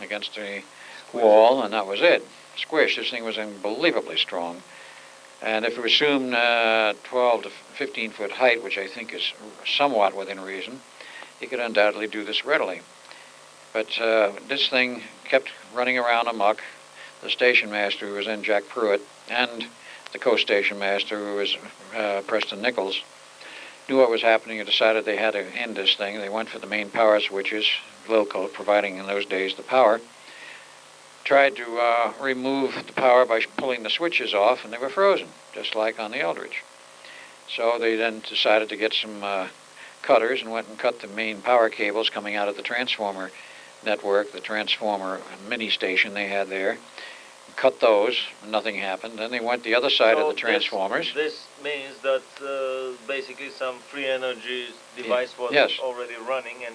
against the wall, and that was it. Squish. This thing was unbelievably strong. And if we assume 12 to 15 foot height, which I think is somewhat within reason, he could undoubtedly do this readily. But this thing kept running around amok. The station master, who was then Jack Pruitt, and the co-station master, who was Preston Nichols, knew what was happening and decided they had to end this thing. They went for the main power switches, Wilco providing in those days the power, tried to remove the power by pulling the switches off, and they were frozen, just like on the Eldridge. So they then decided to get some cutters and went and cut the main power cables coming out of the transformer network, the transformer mini station they had there. Cut those, nothing happened. Then they went the other side of the transformers. This means that basically some free energy device was already running and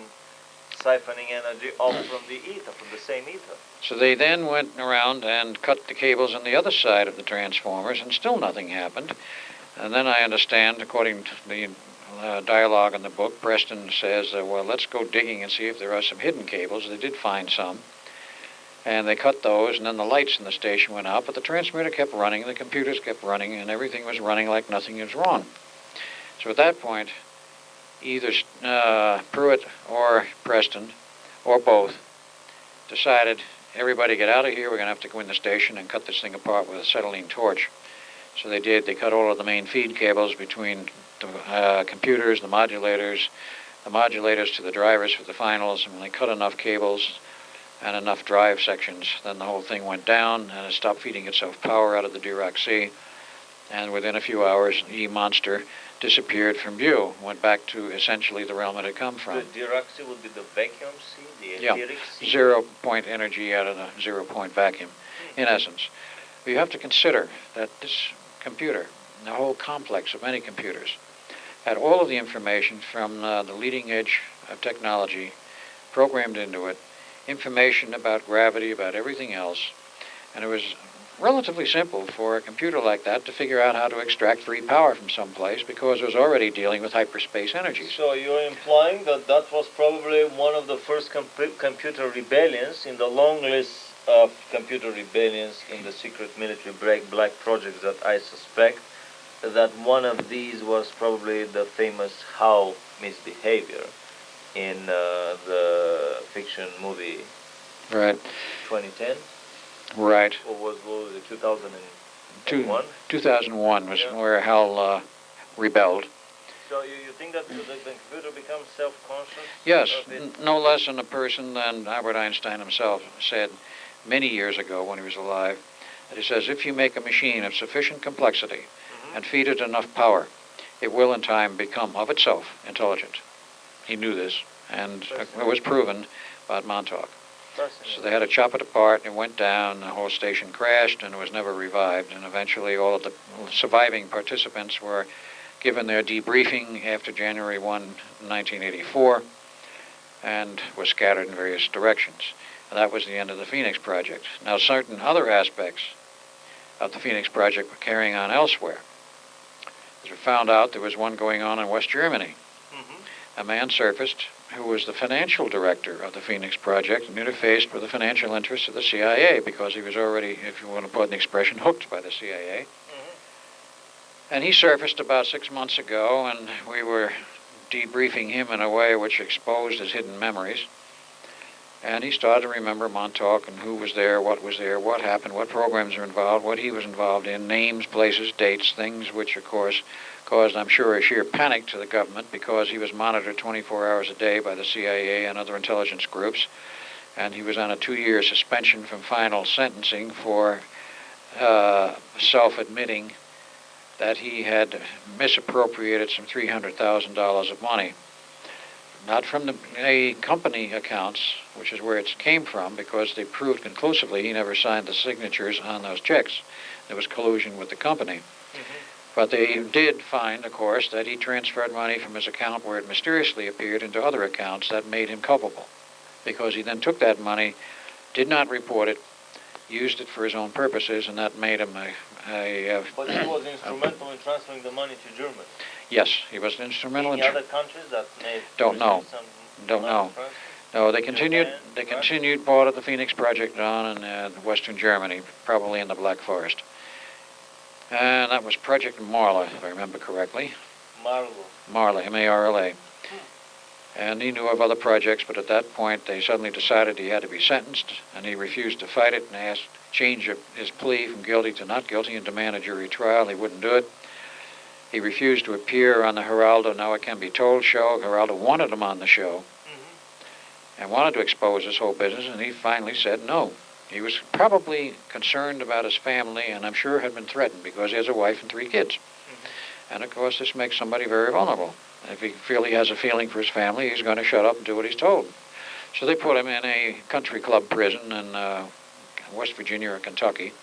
siphoning energy off from the ether, from the same ether. So they then went around and cut the cables on the other side of the transformers, and still nothing happened. And then I understand, according to the dialogue in the book, Preston says, well, let's go digging and see if there are some hidden cables. They did find some. And they cut those, and then the lights in the station went out, but the transmitter kept running, the computers kept running, and everything was running like nothing was wrong. So at that point, either Pruitt or Preston, or both, decided, everybody get out of here, we're going to have to go in the station and cut this thing apart with a acetylene torch. So they did. They cut all of the main feed cables between the computers, the modulators to the drivers for the finals, and when they cut enough cables and enough drive sections, then the whole thing went down and it stopped feeding itself power out of the Dirac Sea, and within a few hours, E-Monster disappeared from view, went back to essentially the realm it had come from. The Dirac Sea would be the vacuum sea, the Yeah, etheric sea? zero-point energy out of the zero-point vacuum, in essence. But you have to consider that this computer, the whole complex of many computers, had all of the information from the leading edge of technology programmed into it, information about gravity, about everything else, and it was relatively simple for a computer like that to figure out how to extract free power from someplace because it was already dealing with hyperspace energies. So you're implying that that was probably one of the first computer rebellions in the long list of computer rebellions in the secret military black projects that I suspect, that one of these was probably the famous How misbehavior in the fiction movie Right. 2010? Right. Or what was it, 2001? 2001 was Yeah. where Hal rebelled. So you think that the computer becomes self-conscious? Yes, of it? no less than a person than Albert Einstein himself said many years ago when he was alive, that he says, if you make a machine of sufficient complexity and feed it enough power, it will in time become of itself intelligent. He knew this, and it was proven by Montauk. So they had to chop it apart, and it went down, the whole station crashed, and it was never revived, and eventually all of the surviving participants were given their debriefing after January 1, 1984, and were scattered in various directions. And that was the end of the Phoenix Project. Now, certain other aspects of the Phoenix Project were carrying on elsewhere. As we found out, there was one going on in West Germany. A man surfaced who was the financial director of the Phoenix Project and interfaced with the financial interests of the CIA because he was already, if you want to put an expression, hooked by the CIA. And he surfaced about 6 months ago, and we were debriefing him in a way which exposed his hidden memories. And he started to remember Montauk and who was there, what happened, what programs were involved, what he was involved in, names, places, dates, things which, of course, caused, I'm sure, a sheer panic to the government because he was monitored 24 hours a day by the CIA and other intelligence groups. And he was on a 2-year suspension from final sentencing for self-admitting that he had misappropriated some $300,000 of money. Not from the company accounts, which is where it came from, because they proved conclusively he never signed the signatures on those checks. There was collusion with the company. But they did find, of course, that he transferred money from his account where it mysteriously appeared into other accounts that made him culpable, because he then took that money, did not report it, used it for his own purposes, and that made him But he was instrumental in transferring the money to Germany. Yes, he was instrumental in... Any other countries that may... Don't know. Don't know. No, they continued. They continued part of the Phoenix Project on in western Germany, probably in the Black Forest. And that was Project Marla, if I remember correctly. Marla, M-A-R-L-A. And he knew of other projects, but at that point they suddenly decided he had to be sentenced, and he refused to fight it and asked change his plea from guilty to not guilty and demand a jury trial. He wouldn't do it. He refused to appear on the Geraldo Now It Can Be Told show. Geraldo wanted him on the show and wanted to expose this whole business, and he finally said no. He was probably concerned about his family, and I'm sure had been threatened because he has a wife and 3 kids. And of course this makes somebody very vulnerable. If he really has a feeling for his family, he's going to shut up and do what he's told. So they put him in a country club prison in West Virginia or Kentucky,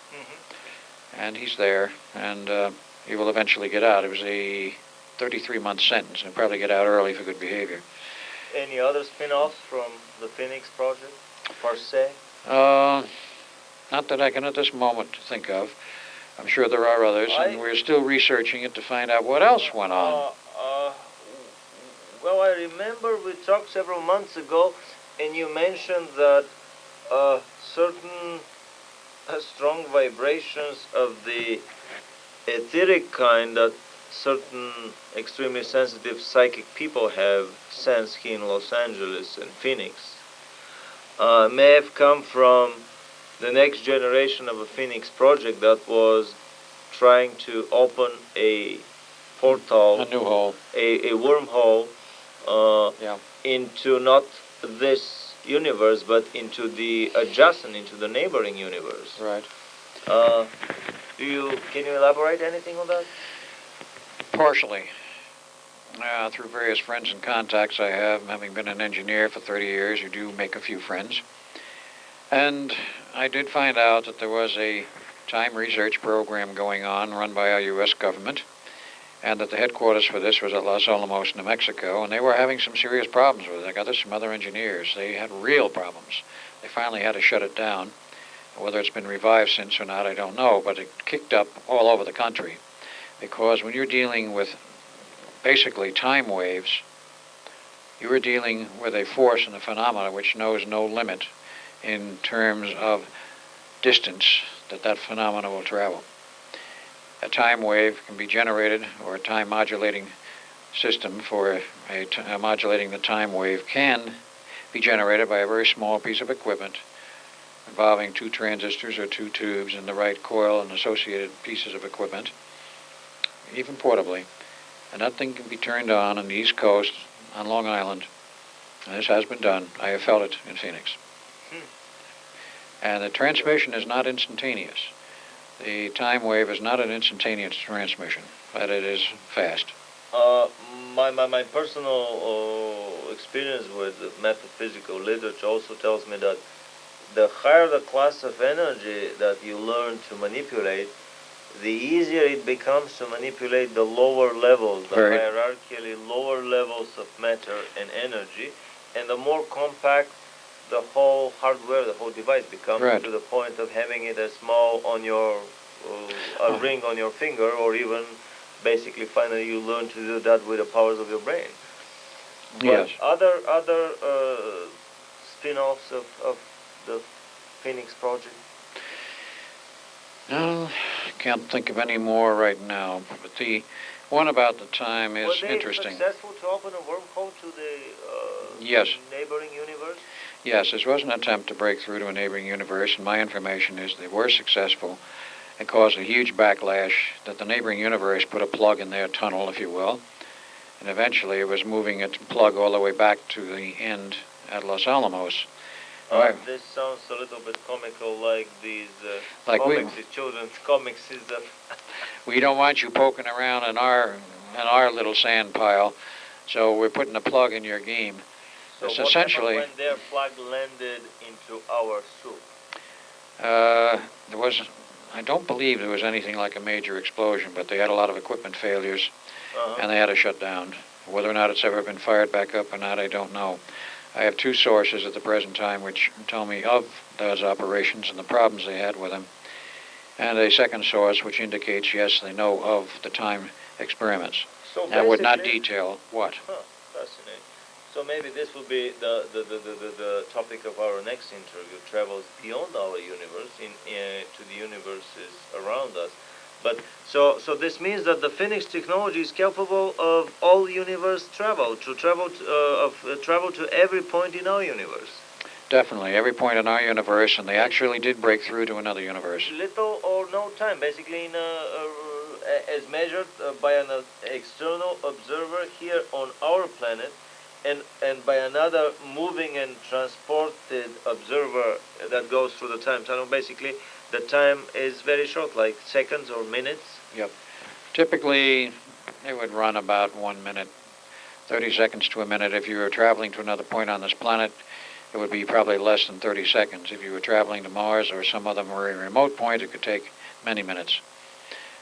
and he's there, and he will eventually get out. It was a 33-month sentence, and he'll probably get out early for good behavior. Any other spin-offs from the Phoenix Project, per se? Not that I can at this moment think of. I'm sure there are others, and we're still researching it to find out what else went on. Well, I remember we talked several months ago, and you mentioned that certain strong vibrations of the etheric kind that certain extremely sensitive psychic people have sensed here in Los Angeles and Phoenix may have come from the next generation of a Phoenix project that was trying to open a portal, A new hole. a wormhole Yeah. into not this universe but into the adjacent, into the neighboring universe. Right. Can you elaborate anything on that? Partially. Through various friends and contacts I have, having been an engineer for 30 years, you do make a few friends. And I did find out that there was a time research program going on run by our U.S. government, and that the headquarters for this was at Los Alamos, New Mexico, and they were having some serious problems with it. I gathered some other engineers. They had real problems. They finally had to shut it down. Whether it's been revived since or not, I don't know, but it kicked up all over the country. Because when you're dealing with basically time waves, you are dealing with a force and a phenomena which knows no limit in terms of distance that phenomena will travel. A time wave can be generated, or a time modulating system for modulating the time wave can be generated by a very small piece of equipment involving 2 transistors or 2 tubes in the right coil and associated pieces of equipment, even portably. And that thing can be turned on the East Coast, on Long Island. And this has been done. I have felt it in Phoenix. And the transmission is not instantaneous. The time wave is not an instantaneous transmission, but it is fast. My personal experience with metaphysical literature also tells me that the higher the class of energy that you learn to manipulate, the easier it becomes to manipulate the lower levels, the hierarchically lower levels of matter and energy, and the more compact the whole hardware, the whole device becomes, to the point of having it as small on your a ring on your finger, or even basically finally you learn to do that with the powers of your brain. But yes. Other spin-offs of the Phoenix project? No, can't think of any more right now. But the one about the time is interesting. Was they successful to open a wormhole to the yes. neighboring universe? Yes, this was an attempt to break through to a neighboring universe, and my information is they were successful. It caused a huge backlash that the neighboring universe put a plug in their tunnel, if you will, and eventually it was moving its plug all the way back to the end at Los Alamos. This sounds a little bit comical, like these like comics, these children's comics. Is that we don't want you poking around in our little sand pile, so we're putting a plug in your game. So it's what essentially happened when their plug landed into our soup? There was, I don't believe there was anything like a major explosion, but they had a lot of equipment failures, and they had to shut down. Whether or not it's ever been fired back up or not, I don't know. I have 2 sources at the present time which tell me of those operations and the problems they had with them, and a second source which indicates, yes, they know of the time experiments. So I would not detail what. Fascinating. So maybe this will be the topic of our next interview, travels beyond our universe to the universes around us. But so this means that the Phoenix technology is capable of all universe travel, travel to every point in our universe. Definitely, every point in our universe, and they actually did break through to another universe. Little or no time, basically, as measured by an external observer here on our planet, and by another moving and transported observer that goes through the time tunnel. Basically, the time is very short, like seconds or minutes. Yep. Typically, it would run about 1 minute, 30 seconds to a minute. If you were traveling to another point on this planet, it would be probably less than 30 seconds. If you were traveling to Mars or some other very remote point, it could take many minutes.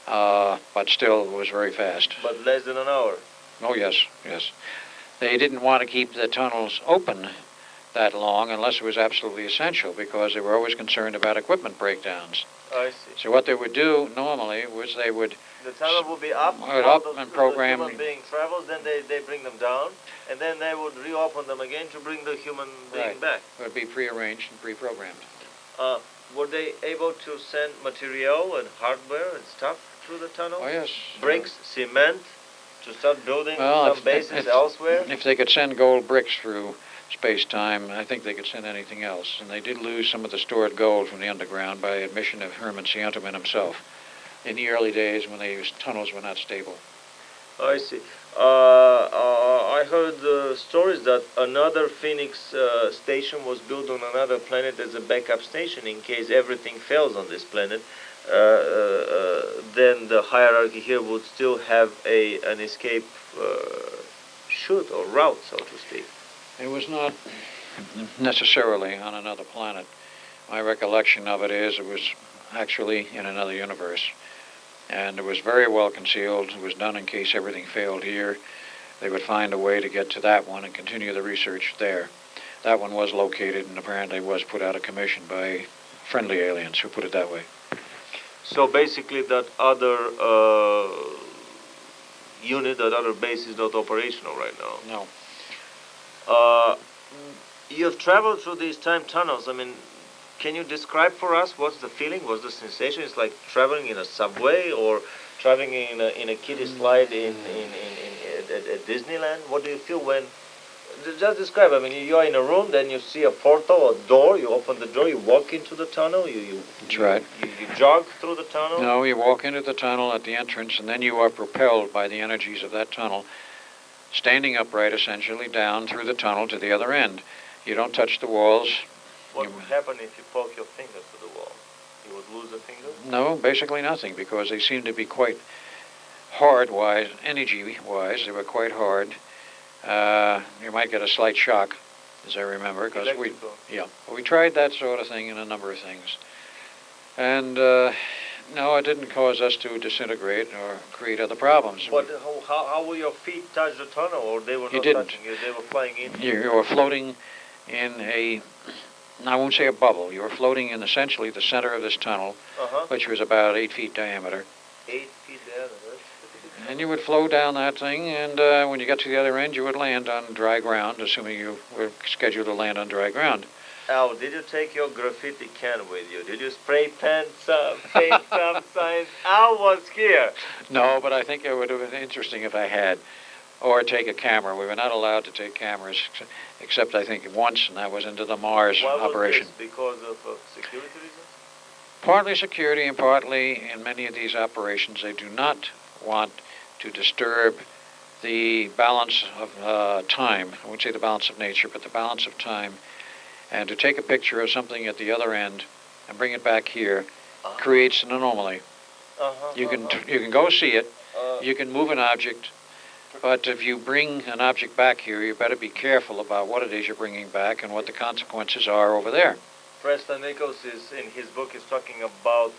But still, it was very fast. But less than an hour. Oh, yes, yes. They didn't want to keep the tunnels open that long unless it was absolutely essential, because they were always concerned about equipment breakdowns. I see. So what they would do normally was they would The tunnel would be up, and program the human being travels, then they bring them down, and then they would reopen them again to bring the human being back. It would be prearranged and pre-programmed. Were they able to send material and hardware and stuff through the tunnel? Oh, yes. Bricks, cement, to start building Well, some bases elsewhere? If they could send gold bricks through space-time, I think they could send anything else. And they did lose some of the stored gold from the underground by admission of Herman Sienterman himself in the early days when tunnels were not stable. I see. I heard stories that another Phoenix station was built on another planet as a backup station in case everything fails on this planet. Then the hierarchy here would still have an escape chute or route, so to speak. It was not necessarily on another planet. My recollection of it is it was actually in another universe. And it was very well concealed. It was done in case everything failed here. They would find a way to get to that one and continue the research there. That one was located and apparently was put out of commission by friendly aliens, who put it that way. So basically that other unit, that other base is not operational right now? No. You've traveled through these time tunnels. I mean, can you describe for us what's the feeling, what's the sensation? It's like traveling in a subway or traveling in a kiddie slide at Disneyland. What do you feel when? Just describe. I mean, you're in a room, then you see a portal, a door. You open the door, you walk into the tunnel. That's right. You jog through the tunnel. No, you walk into the tunnel at the entrance, and then you are propelled by the energies of that tunnel, standing upright, essentially, down through the tunnel to the other end. You don't touch the walls. What would happen if you poke your finger to the wall? You would lose a finger? No, basically nothing, because they seem to be quite hard-wise, energy-wise. They were quite hard. You might get a slight shock, as I remember, because we tried that sort of thing in a number of things. And no, it didn't cause us to disintegrate or create other problems. But how will your feet touch the tunnel, or they were not touching you? They were flying in? You were floating in I won't say a bubble. You were floating in essentially the center of this tunnel, which was about 8 feet diameter. 8 feet diameter? And you would flow down that thing, and when you got to the other end, you would land on dry ground, assuming you were scheduled to land on dry ground. Al, did you take your graffiti can with you? Did you spray paint some signs? Al was here. No, but I think it would have been interesting if I had. Or take a camera. We were not allowed to take cameras, except I think once, and that was into the Mars operation. Why was this? Because of security reasons? Partly security, and partly in many of these operations, they do not want to disturb the balance of time. I wouldn't say the balance of nature, but the balance of time. And to take a picture of something at the other end and bring it back here creates an anomaly. You can go see it. You can move an object. But if you bring an object back here, you better be careful about what it is you're bringing back and what the consequences are over there. Preston Nichols in his book is talking about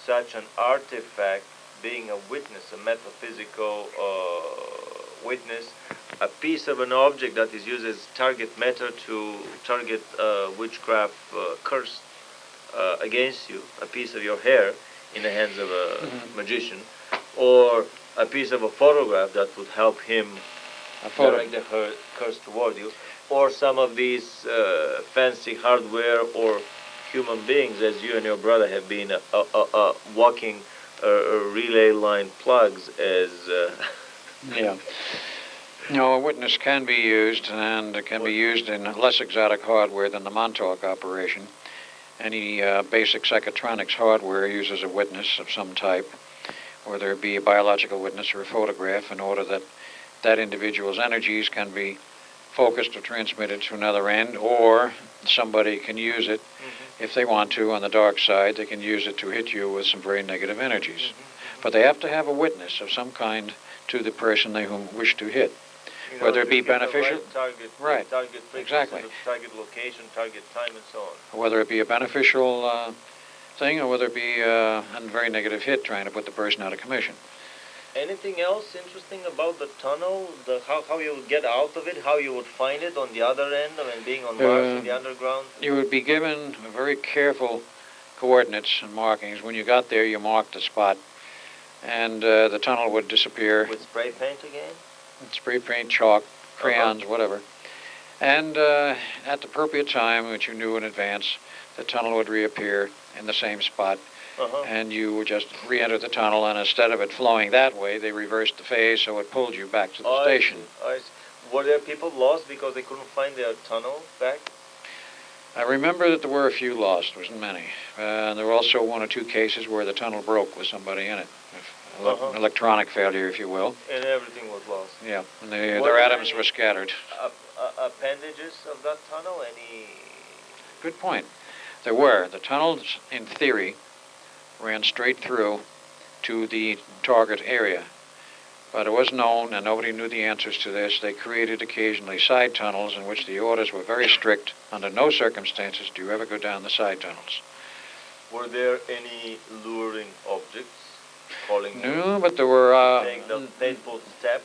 such an artifact being a witness, a metaphysical witness, a piece of an object that is used as target matter to target witchcraft curse against you, a piece of your hair in the hands of a magician, or a piece of a photograph that would help him direct the curse toward you, or some of these fancy hardware or human beings, as you and your brother have been walking relay line plugs as... Yeah. No, a witness can be used, and it can be used in less exotic hardware than the Montauk operation. Any basic psychotronics hardware uses a witness of some type, whether it be a biological witness or a photograph, in order that that individual's energies can be focused or transmitted to another end, or somebody can use it if they want to on the dark side. They can use it to hit you with some very negative energies. But they have to have a witness of some kind to the person they wish to hit, whether it be beneficial, target exactly, target location, target time, and so on. Whether it be a beneficial thing, or whether it be a very negative hit trying to put the person out of commission. Anything else interesting about the tunnel? How you would get out of it? How you would find it on the other end? I mean, being on Mars in the underground? You would be given very careful coordinates and markings. When you got there, you marked the spot, and the tunnel would disappear. With spray paint again? Spray paint, chalk, crayons, whatever. And at the appropriate time, which you knew in advance, the tunnel would reappear in the same spot. And you would just re-enter the tunnel, and instead of it flowing that way, they reversed the phase, so it pulled you back to the station. I see. Were there people lost because they couldn't find their tunnel back? I remember that there were a few lost. There wasn't many. There were also one or two cases where the tunnel broke with somebody in it. Electronic failure, if you will. And everything was lost. Yeah, and their atoms were scattered. Appendages of that tunnel? Any? Good point. There were. The tunnels, in theory, ran straight through to the target area. But it was known, and nobody knew the answers to this, they created occasionally side tunnels in which the orders were very strict. Under no circumstances do you ever go down the side tunnels. Were there any luring objects calling you? No, but there were... saying the fateful step?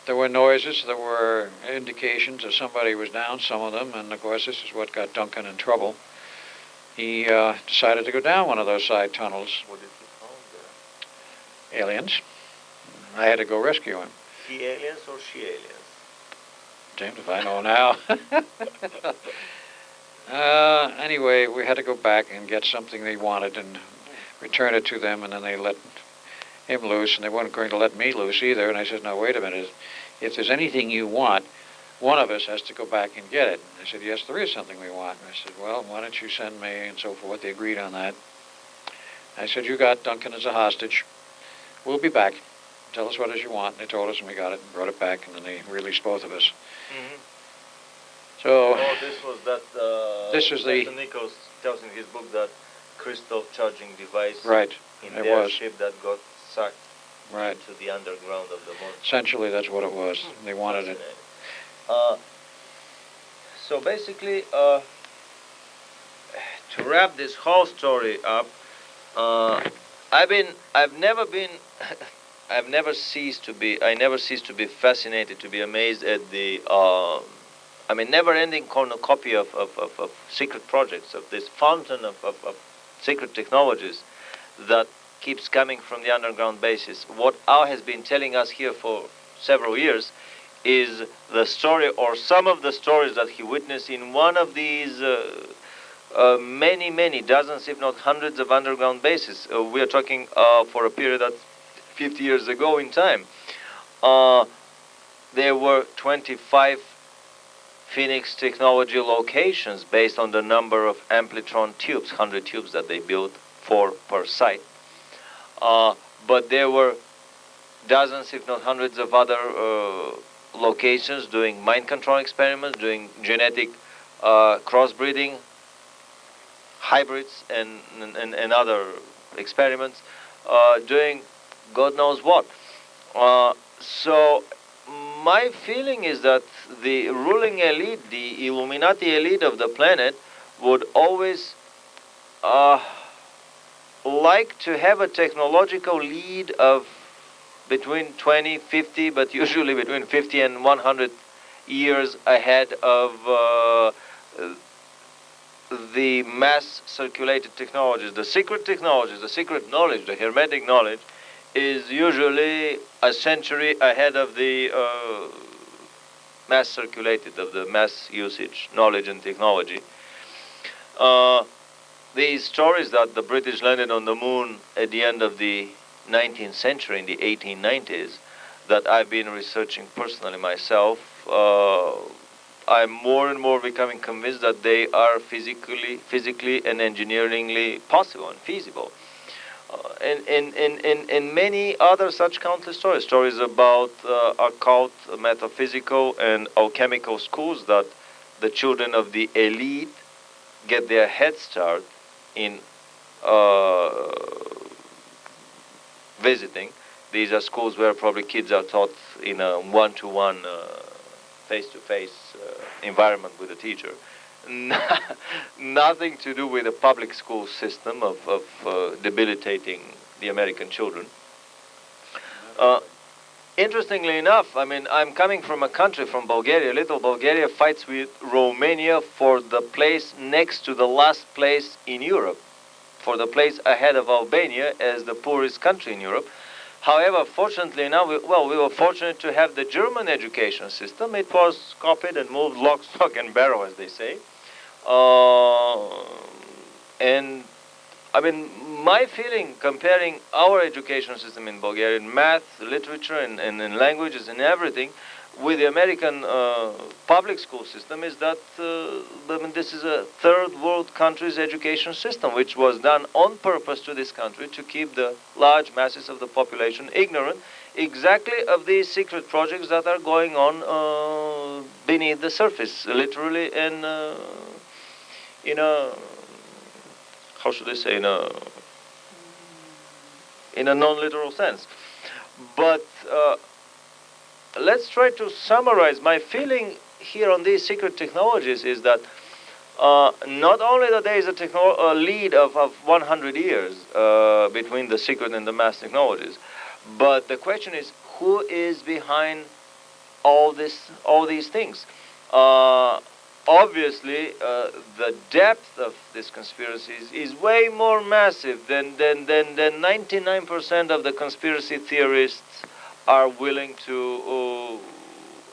There were noises, there were indications that somebody was down, some of them, and of course this is what got Duncan in trouble. He decided to go down one of those side tunnels. What did he find there? Aliens. I had to go rescue him. He aliens or she aliens? James, if I know now. Anyway, we had to go back and get something they wanted and return it to them, and then they let him loose, and they weren't going to let me loose either. And I said, no, wait a minute. If there's anything you want, one of us has to go back and get it. I said, yes, there is something we want. And I said, well, why don't you send me, and so forth. They agreed on that. I said, you got Duncan as a hostage. We'll be back. Tell us what it is you want. And they told us, and we got it and brought it back, and then they released both of us. So... Oh, this was that... this was the... Nikos tells in his book that crystal charging device in their ship that got sucked into the underground of the moon. Essentially, that's what it was. They wanted it. So basically, to wrap this whole story up, I've never ceased to be fascinated, to be amazed at the, never-ending cornucopia of secret projects, of this fountain of secret technologies that keeps coming from the underground bases. What Al has been telling us here for several years is the story, or some of the stories that he witnessed in one of these many dozens, if not hundreds, of underground bases. We are talking for a period that's 50 years ago in time. There were 25 Phoenix technology locations based on the number of Amplitron tubes, 100 tubes that they built, 4 per site. But there were dozens, if not hundreds, of other locations doing mind control experiments, doing genetic crossbreeding, hybrids, and other experiments, doing God knows what. So my feeling is that the ruling elite, the Illuminati elite of the planet, would always like to have a technological lead of between 20, 50, but usually between 50 and 100 years ahead of the mass circulated technologies. The secret technologies, the secret knowledge, the hermetic knowledge, is usually a century ahead of the mass circulated, of the mass usage knowledge and technology. These stories that the British landed on the moon at the end of the 19th century, in the 1890s, that I've been researching personally myself, I'm more and more becoming convinced that they are physically and engineeringly possible and feasible. And many other such countless stories about occult, metaphysical, and alchemical schools that the children of the elite get their head start in visiting. These are schools where probably kids are taught in a one-to-one, face-to-face environment with a teacher. Nothing to do with the public school system of debilitating the American children. Uh, Interestingly enough, I mean, I'm coming from a country, from Bulgaria. Little Bulgaria fights with Romania for the place next to the last place in Europe, for the place ahead of Albania as the poorest country in Europe. However, fortunately enough, we were fortunate to have the German education system. It was copied and moved lock, stock, and barrel, as they say. And I mean, my feeling comparing our education system in Bulgaria, in math, literature, and in languages and everything, with the American public school system is that I mean, this is a third world country's education system, which was done on purpose to this country to keep the large masses of the population ignorant exactly of these secret projects that are going on beneath the surface, literally, and in a, how should I say, in a non-literal sense. But let's try to summarize. My feeling here on these secret technologies is that not only that there is a lead of 100 years between the secret and the mass technologies, but the question is who is behind all these things. Obviously, the depth of this conspiracy is way more massive than 99% of the conspiracy theorists are willing to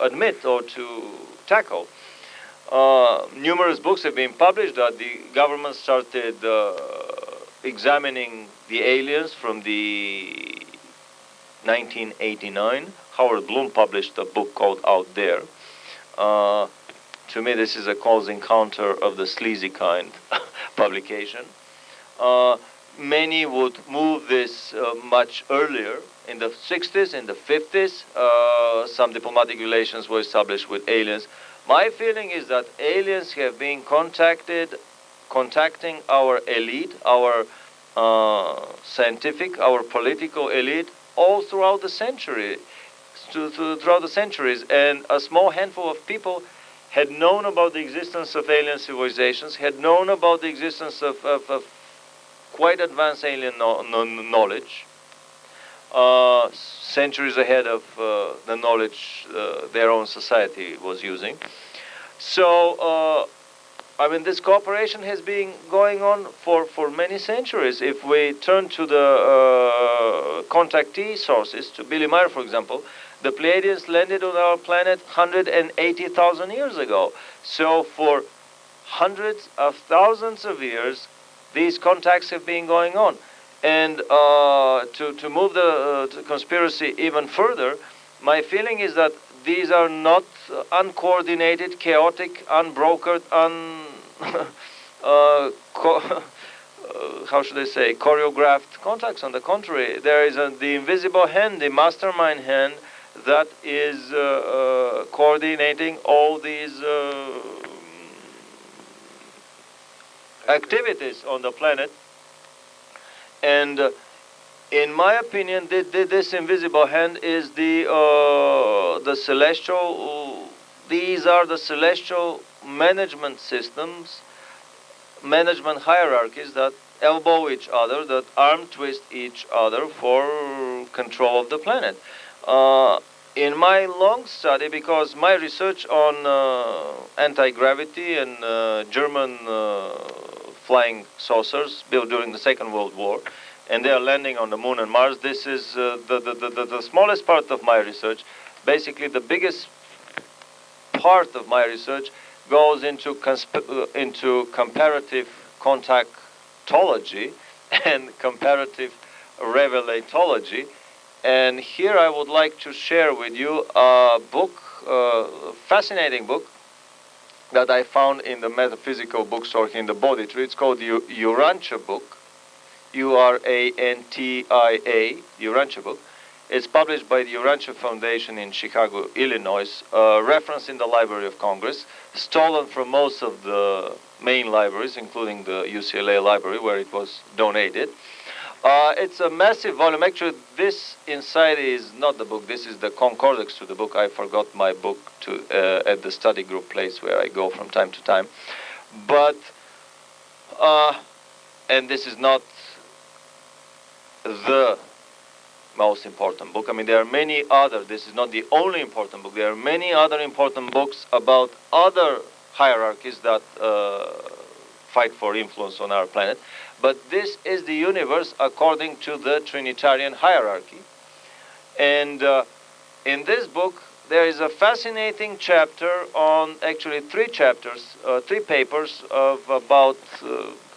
admit or to tackle. Numerous books have been published that the government started examining the aliens from the 1989. Howard Bloom published a book called Out There. To me, this is a close encounter of the sleazy kind publication. Many would move this much earlier, in the 60s, in the 50s. Some diplomatic relations were established with aliens. My feeling is that aliens have been contacting our elite, our scientific, our political elite, all throughout the century, throughout the centuries, and a small handful of people had known about the existence of alien civilizations, had known about the existence of quite advanced alien knowledge, centuries ahead of the knowledge their own society was using. So, I mean, this cooperation has been going on for many centuries. If we turn to the contactee sources, to Billy Meyer, for example, the Pleiadians landed on our planet 180,000 years ago. So for hundreds of thousands of years, these contacts have been going on. And to move the conspiracy even further, my feeling is that these are not uncoordinated, chaotic, unbrokered, how should I say, choreographed contacts. On the contrary, there is the invisible hand, the mastermind hand, that is coordinating all these activities on the planet. And in my opinion, this invisible hand is the celestial. These are the celestial management systems, management hierarchies that elbow each other, that arm twist each other for control of the planet. In my long study, because my research on anti-gravity and German flying saucers built during the Second World War, and they are landing on the Moon and Mars, this is the smallest part of my research. Basically, the biggest part of my research goes into comparative contactology and comparative revelatology. And here I would like to share with you a book, fascinating book, that I found in the metaphysical bookstore in the Body Tree. It's called the Urantia book, Urantia, Urantia book. It's published by the Urantia Foundation in Chicago, Illinois, referenced in the Library of Congress, stolen from most of the main libraries, including the UCLA library, where it was donated. It's a massive volume. Actually, this inside is not the book. This is the concordex to the book. I forgot my book at the study group place where I go from time to time. But, and this is not the most important book. I mean, there are many other. This is not the only important book. There are many other important books about other hierarchies that fight for influence on our planet. But this is the universe according to the Trinitarian hierarchy. And in this book, there is a fascinating chapter on, actually three chapters, three papers of about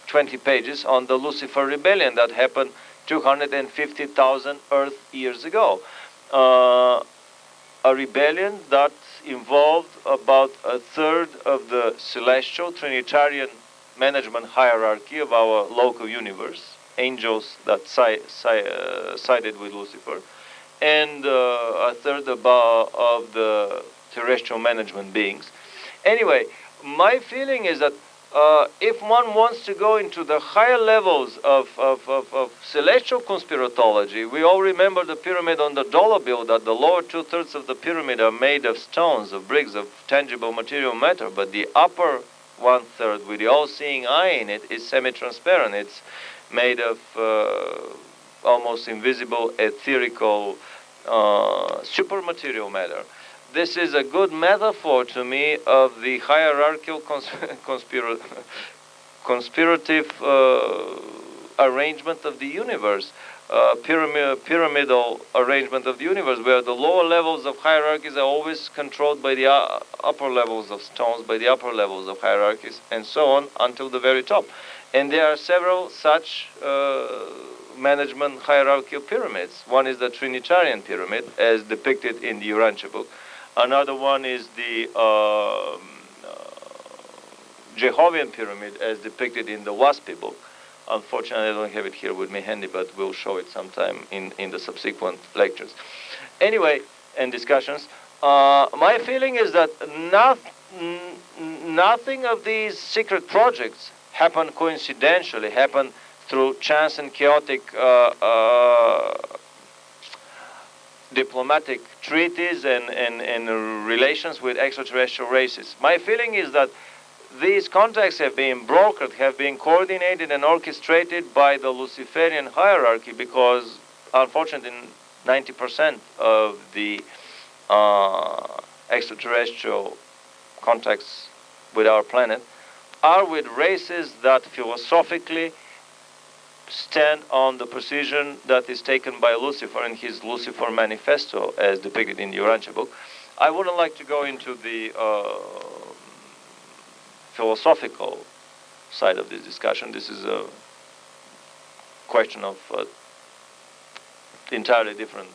20 pages on the Lucifer rebellion that happened 250,000 Earth years ago. A rebellion that involved about a third of the celestial Trinitarian management hierarchy of our local universe, angels that sided with Lucifer, and a third of the terrestrial management beings. Anyway, my feeling is that if one wants to go into the higher levels of celestial conspiratology, we all remember the pyramid on the dollar bill, that the lower two-thirds of the pyramid are made of stones, of bricks, of tangible material matter, but the upper one-third with the all-seeing eye in it is semi-transparent. It's made of almost invisible, etherical, supermaterial matter. This is a good metaphor to me of the hierarchical conspirative arrangement of the universe, pyramidal arrangement of the universe, where the lower levels of hierarchies are always controlled by the upper levels of stones, by the upper levels of hierarchies, and so on until the very top. And there are several such management hierarchical pyramids. One is the Trinitarian pyramid, as depicted in the Urantia book. Another one is the Jehovian pyramid, as depicted in the Waspi book. Unfortunately, I don't have it here with me handy, but we'll show it sometime in the subsequent lectures. Anyway, and discussions. My feeling is that nothing of these secret projects happen coincidentally, happen through chance and chaotic diplomatic treaties and relations with extraterrestrial races. My feeling is that these contacts have been brokered, have been coordinated and orchestrated by the Luciferian hierarchy, because unfortunately 90% of the extraterrestrial contacts with our planet are with races that philosophically stand on the position that is taken by Lucifer in his Lucifer Manifesto, as depicted in the Urantia book. I wouldn't like to go into the philosophical side of this discussion. This is a question of entirely different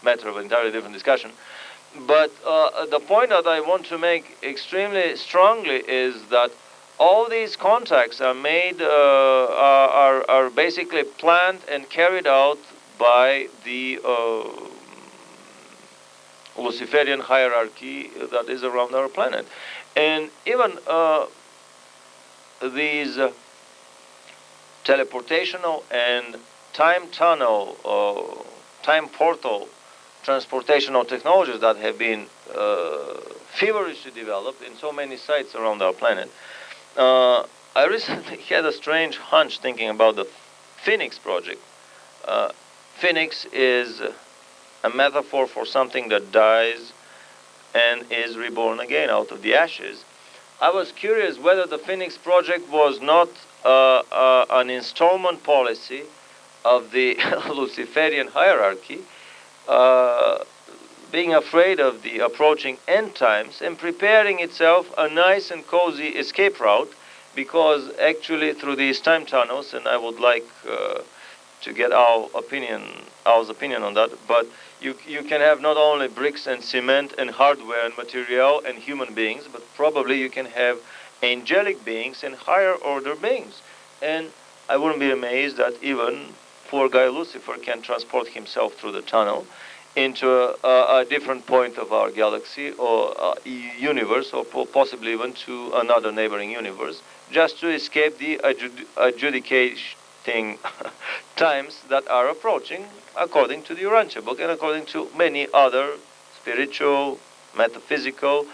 matter, of entirely different discussion. But the point that I want to make extremely strongly is that all these contacts are made, are basically planned and carried out by the Luciferian hierarchy that is around our planet. And even these teleportational and time tunnel, time portal transportational technologies that have been feverishly developed in so many sites around our planet. I recently had a strange hunch thinking about the Phoenix project. Phoenix is a metaphor for something that dies and is reborn again out of the ashes. I was curious whether the Phoenix project was not an installment policy of the Luciferian hierarchy, being afraid of the approaching end times and preparing itself a nice and cozy escape route, because actually through these time tunnels, and I would like to get our opinion on that, but you can have not only bricks and cement and hardware and material and human beings, but probably you can have angelic beings and higher order beings. And I wouldn't be amazed that even poor guy Lucifer can transport himself through the tunnel into a different point of our galaxy or universe, or possibly even to another neighboring universe, just to escape the adjudicating times that are approaching, according to the Urantia book and according to many other spiritual, metaphysical,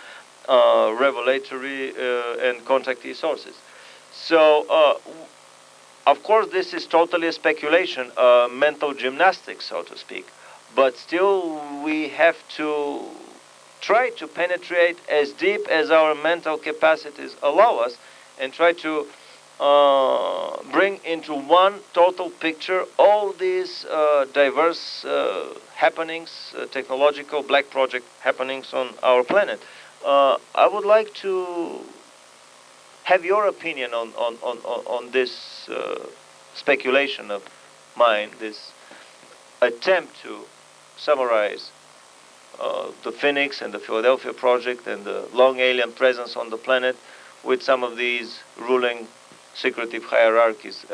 revelatory, and contactee sources. So Of course, this is totally a speculation, mental gymnastics, so to speak. But still, we have to try to penetrate as deep as our mental capacities allow us and try to bring into one total picture all these diverse happenings, technological black project happenings on our planet. I would like to have your opinion on this speculation of mine, this attempt to summarize the Phoenix and the Philadelphia Project and the long alien presence on the planet with some of these ruling secretive hierarchies,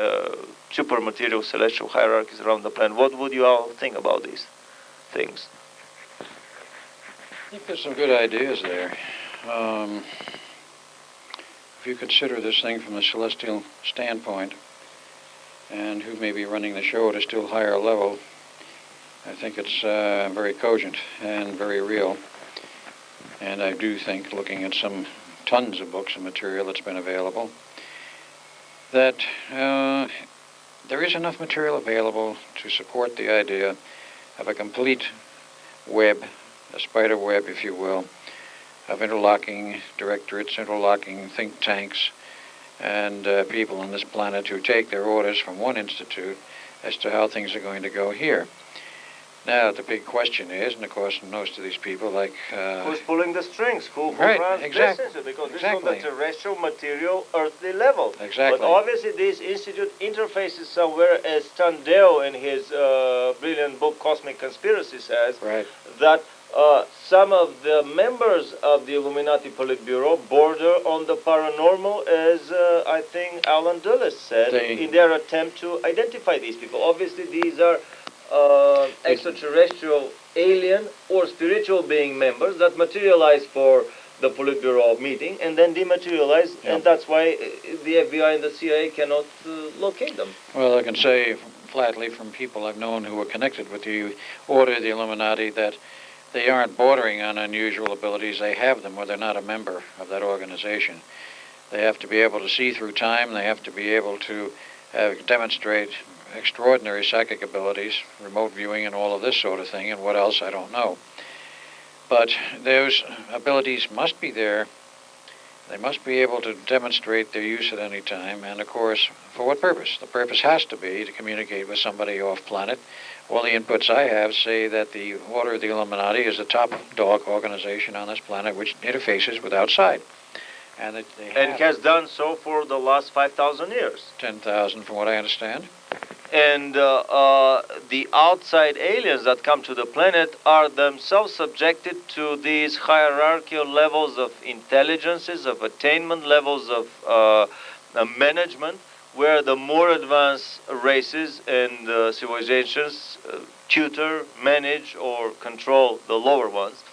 super material celestial hierarchies around the planet. What would you all think about these things? I think there's some good ideas there. If you consider this thing from a celestial standpoint, and who may be running the show at a still higher level, I think it's very cogent and very real. And I do think, looking at some tons of books and material that's been available, that there is enough material available to support the idea of a complete web, a spider web, if you will, of interlocking directorates, interlocking think tanks, and people on this planet who take their orders from one institute as to how things are going to go here. Now, the big question is, and of course most of these people, like... who's pulling the strings? Who right, runs businesses? Because this is on the terrestrial, material, earthly level. Exactly. But obviously this institute interfaces somewhere, as Tandeo in his brilliant book Cosmic Conspiracy says, right, that some of the members of the Illuminati Politburo border on the paranormal, as I think Alan Dulles said, in their attempt to identify these people. Obviously these are extraterrestrial, alien, or spiritual being members that materialize for the Politburo meeting and then dematerialize, and that's why the FBI and the CIA cannot locate them. Well, I can say flatly from people I've known who are connected with the Order of the Illuminati that they aren't bordering on unusual abilities. They have them, or they're not a member of that organization. They have to be able to see through time. They have to be able to demonstrate extraordinary psychic abilities, remote viewing, and all of this sort of thing, and what else, I don't know. But those abilities must be there. They must be able to demonstrate their use at any time, and of course, for what purpose? The purpose has to be to communicate with somebody off-planet. All the inputs I have say that the Order of the Illuminati is the top dog organization on this planet which interfaces with outside. And it has done so for the last 5,000 years. 10,000 from what I understand. And the outside aliens that come to the planet are themselves subjected to these hierarchical levels of intelligences, of attainment, levels of management, where the more advanced races and civilizations tutor, manage, or control the lower ones.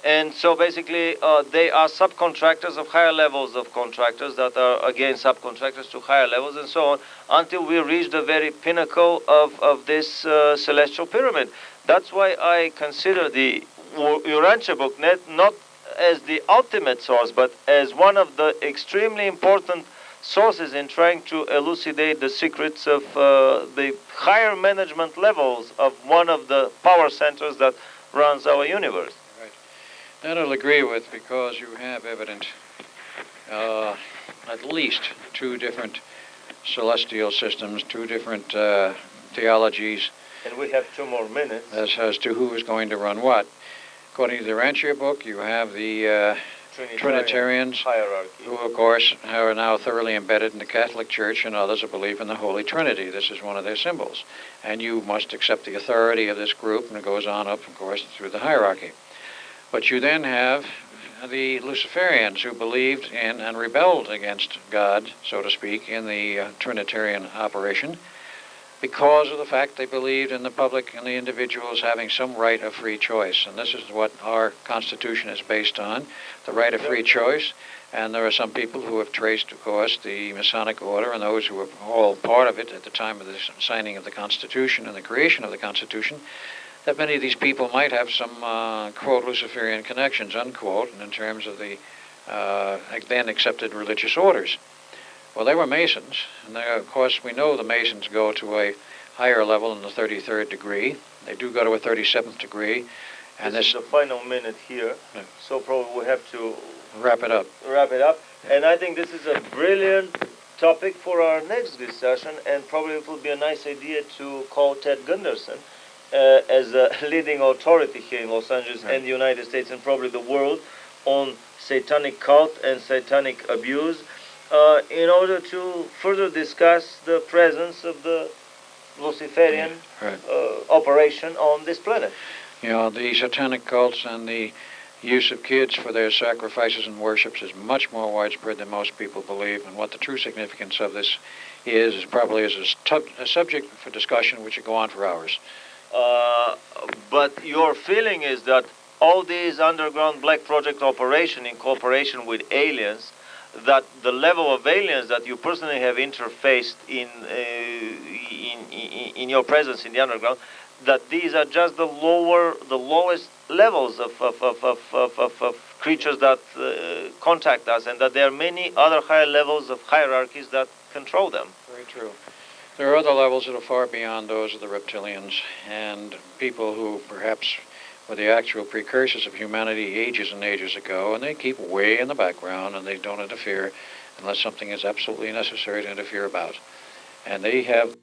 And so basically they are subcontractors of higher levels of contractors that are again subcontractors to higher levels and so on until we reach the very pinnacle of this celestial pyramid. That's why I consider the Urantia book not as the ultimate source but as one of the extremely important sources in trying to elucidate the secrets of the higher management levels of one of the power centers that runs our universe. That I'll agree with, because you have evident at least two different celestial systems, two different theologies. And we have 2 more minutes. As to who is going to run what. According to the Rancher book, you have the Trinitarians, hierarchy, who, of course, are now thoroughly embedded in the Catholic Church, and others who believe in the Holy Trinity. This is one of their symbols. And you must accept the authority of this group, and it goes on up, of course, through the hierarchy. But you then have the Luciferians, who believed in and rebelled against God, so to speak, in the Trinitarian operation, because of the fact they believed in the public and the individuals having some right of free choice. And this is what our Constitution is based on, the right of free choice. And there are some people who have traced, of course, the Masonic order and those who were all part of it at the time of the signing of the Constitution and the creation of the Constitution, that many of these people might have some, quote, Luciferian connections, unquote, in terms of the then accepted religious orders. Well, they were Masons, and they, of course we know the Masons go to a higher level in the 33rd degree. They do go to a 37th degree. And this is the final minute here, so probably we have to wrap it up. And I think this is a brilliant topic for our next discussion, and probably it would be a nice idea to call Ted Gunderson as a leading authority here in Los Angeles and the United States and probably the world on satanic cult and satanic abuse in order to further discuss the presence of the Luciferian operation on this planet. You know, the satanic cults and the use of kids for their sacrifices and worships is much more widespread than most people believe, and what the true significance of this is probably a subject for discussion which would go on for hours. But your feeling is that all these underground black project operation in cooperation with aliens, that the level of aliens that you personally have interfaced in your presence in the underground, that these are just the lowest levels of creatures that contact us, and that there are many other higher levels of hierarchies that control them. Very true. There are other levels that are far beyond those of the reptilians, and people who perhaps were the actual precursors of humanity ages and ages ago, and they keep way in the background, and they don't interfere unless something is absolutely necessary to interfere about. And they have